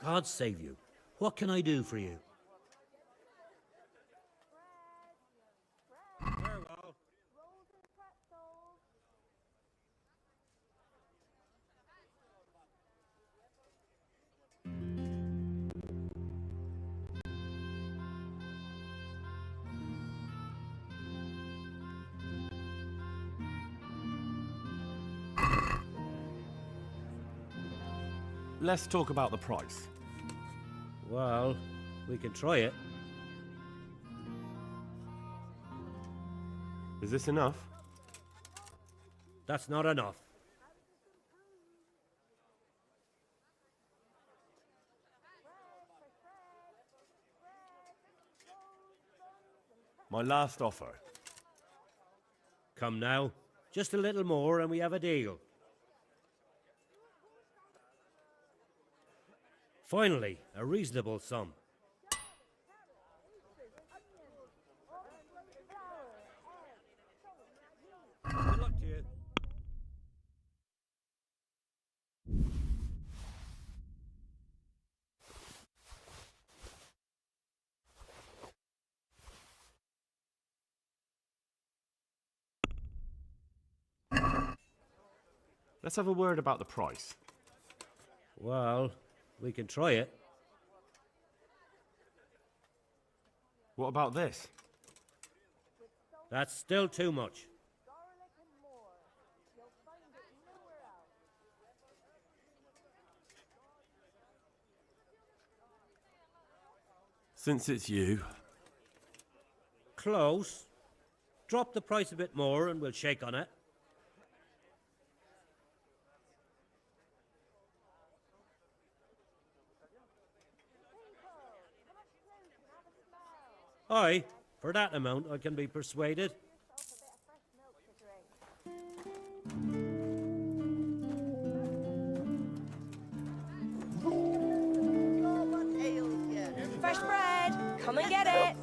God save you. What can I do for you? Farewell. Let's talk about the price. Well, we can try it. Is this enough? That's not enough. My last offer. Come now. Just a little more and we have a deal. Finally, a reasonable sum. Good luck to you. Let's have a word about the price. Well, we can try it. What about this? That's still too much. Since it's you, Close. Drop the price a bit more and we'll shake on it. Aye, for that amount I can be persuaded. Fresh bread! Come and get it!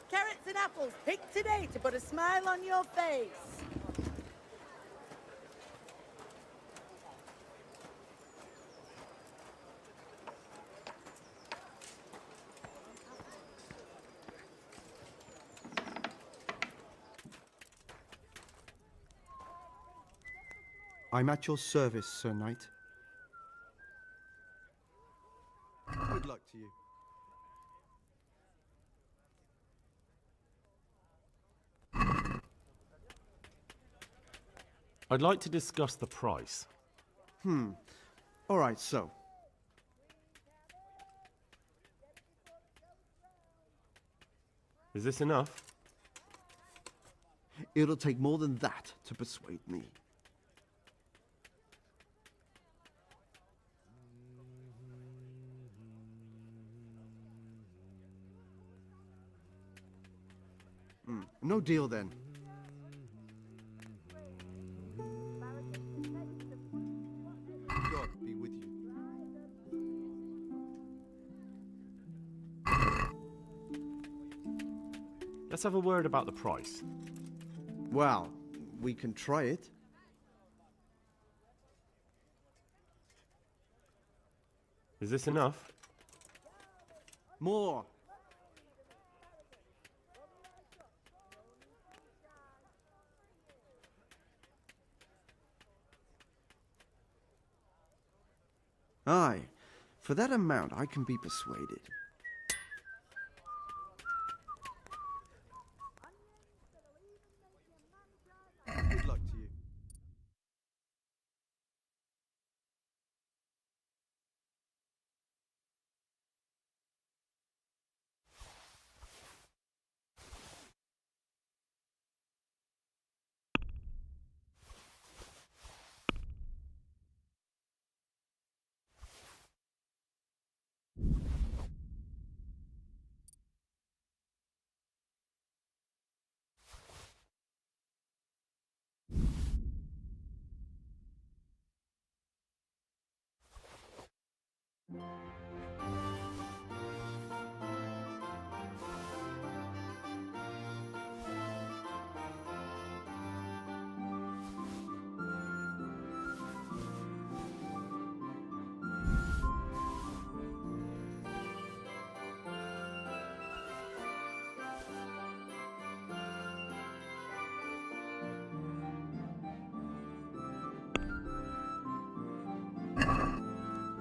Carrots and apples picked today to put a smile on your face. I'm at your service, Sir Knight. Good luck to you. I'd like to discuss the price. All right, so. Is this enough? It'll take more than that to persuade me. No deal then. God be with you. Let's have a word about the price. Well, we can try it. Is this enough? More. Aye, for that amount I can be persuaded. Good luck to you.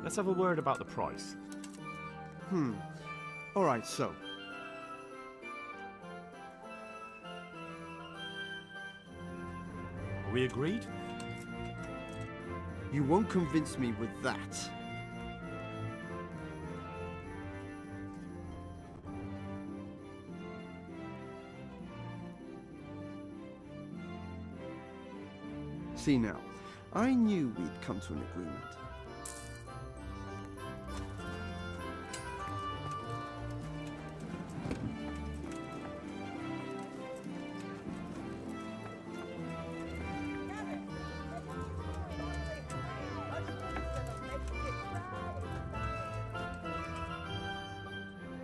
Let's have a word about the price. Alright, so. Are we agreed? You won't convince me with that. See now, I knew we'd come to an agreement.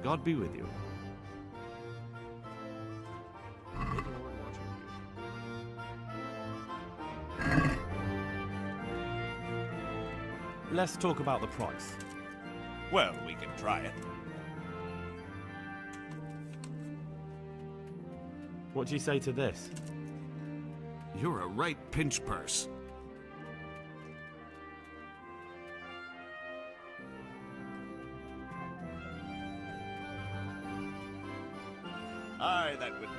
God be with you. Let's talk about the price. Well, we can try it. What do you say to this? You're a right pinch purse. Aye, that would do it.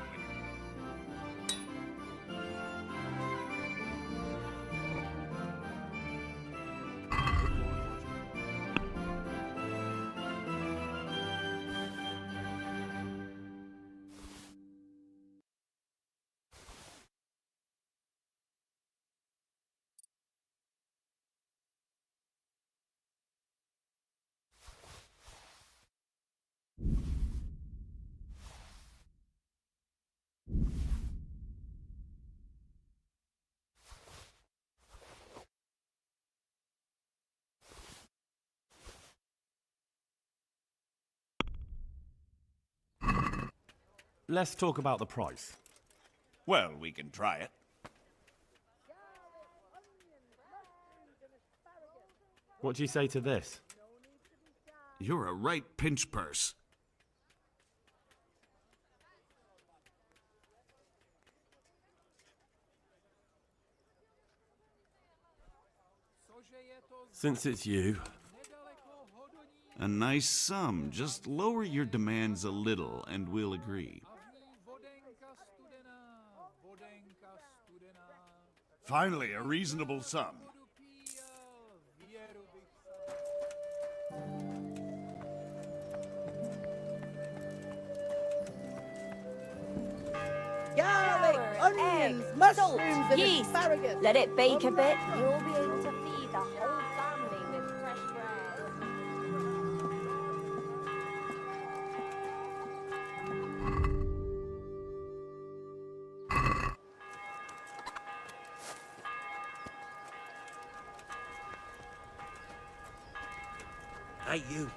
Let's talk about the price. Well, we can try it. What do you say to this? You're a right pinch purse. Since it's you, A nice sum. Just lower your demands a little and we'll agree. Finally, a reasonable sum. Garlic, onions, eggs, mushrooms, salt, and yeast. asparagus. Let it bake a bit. You'll be able to feed the whole family with fresh bread. Hey, you.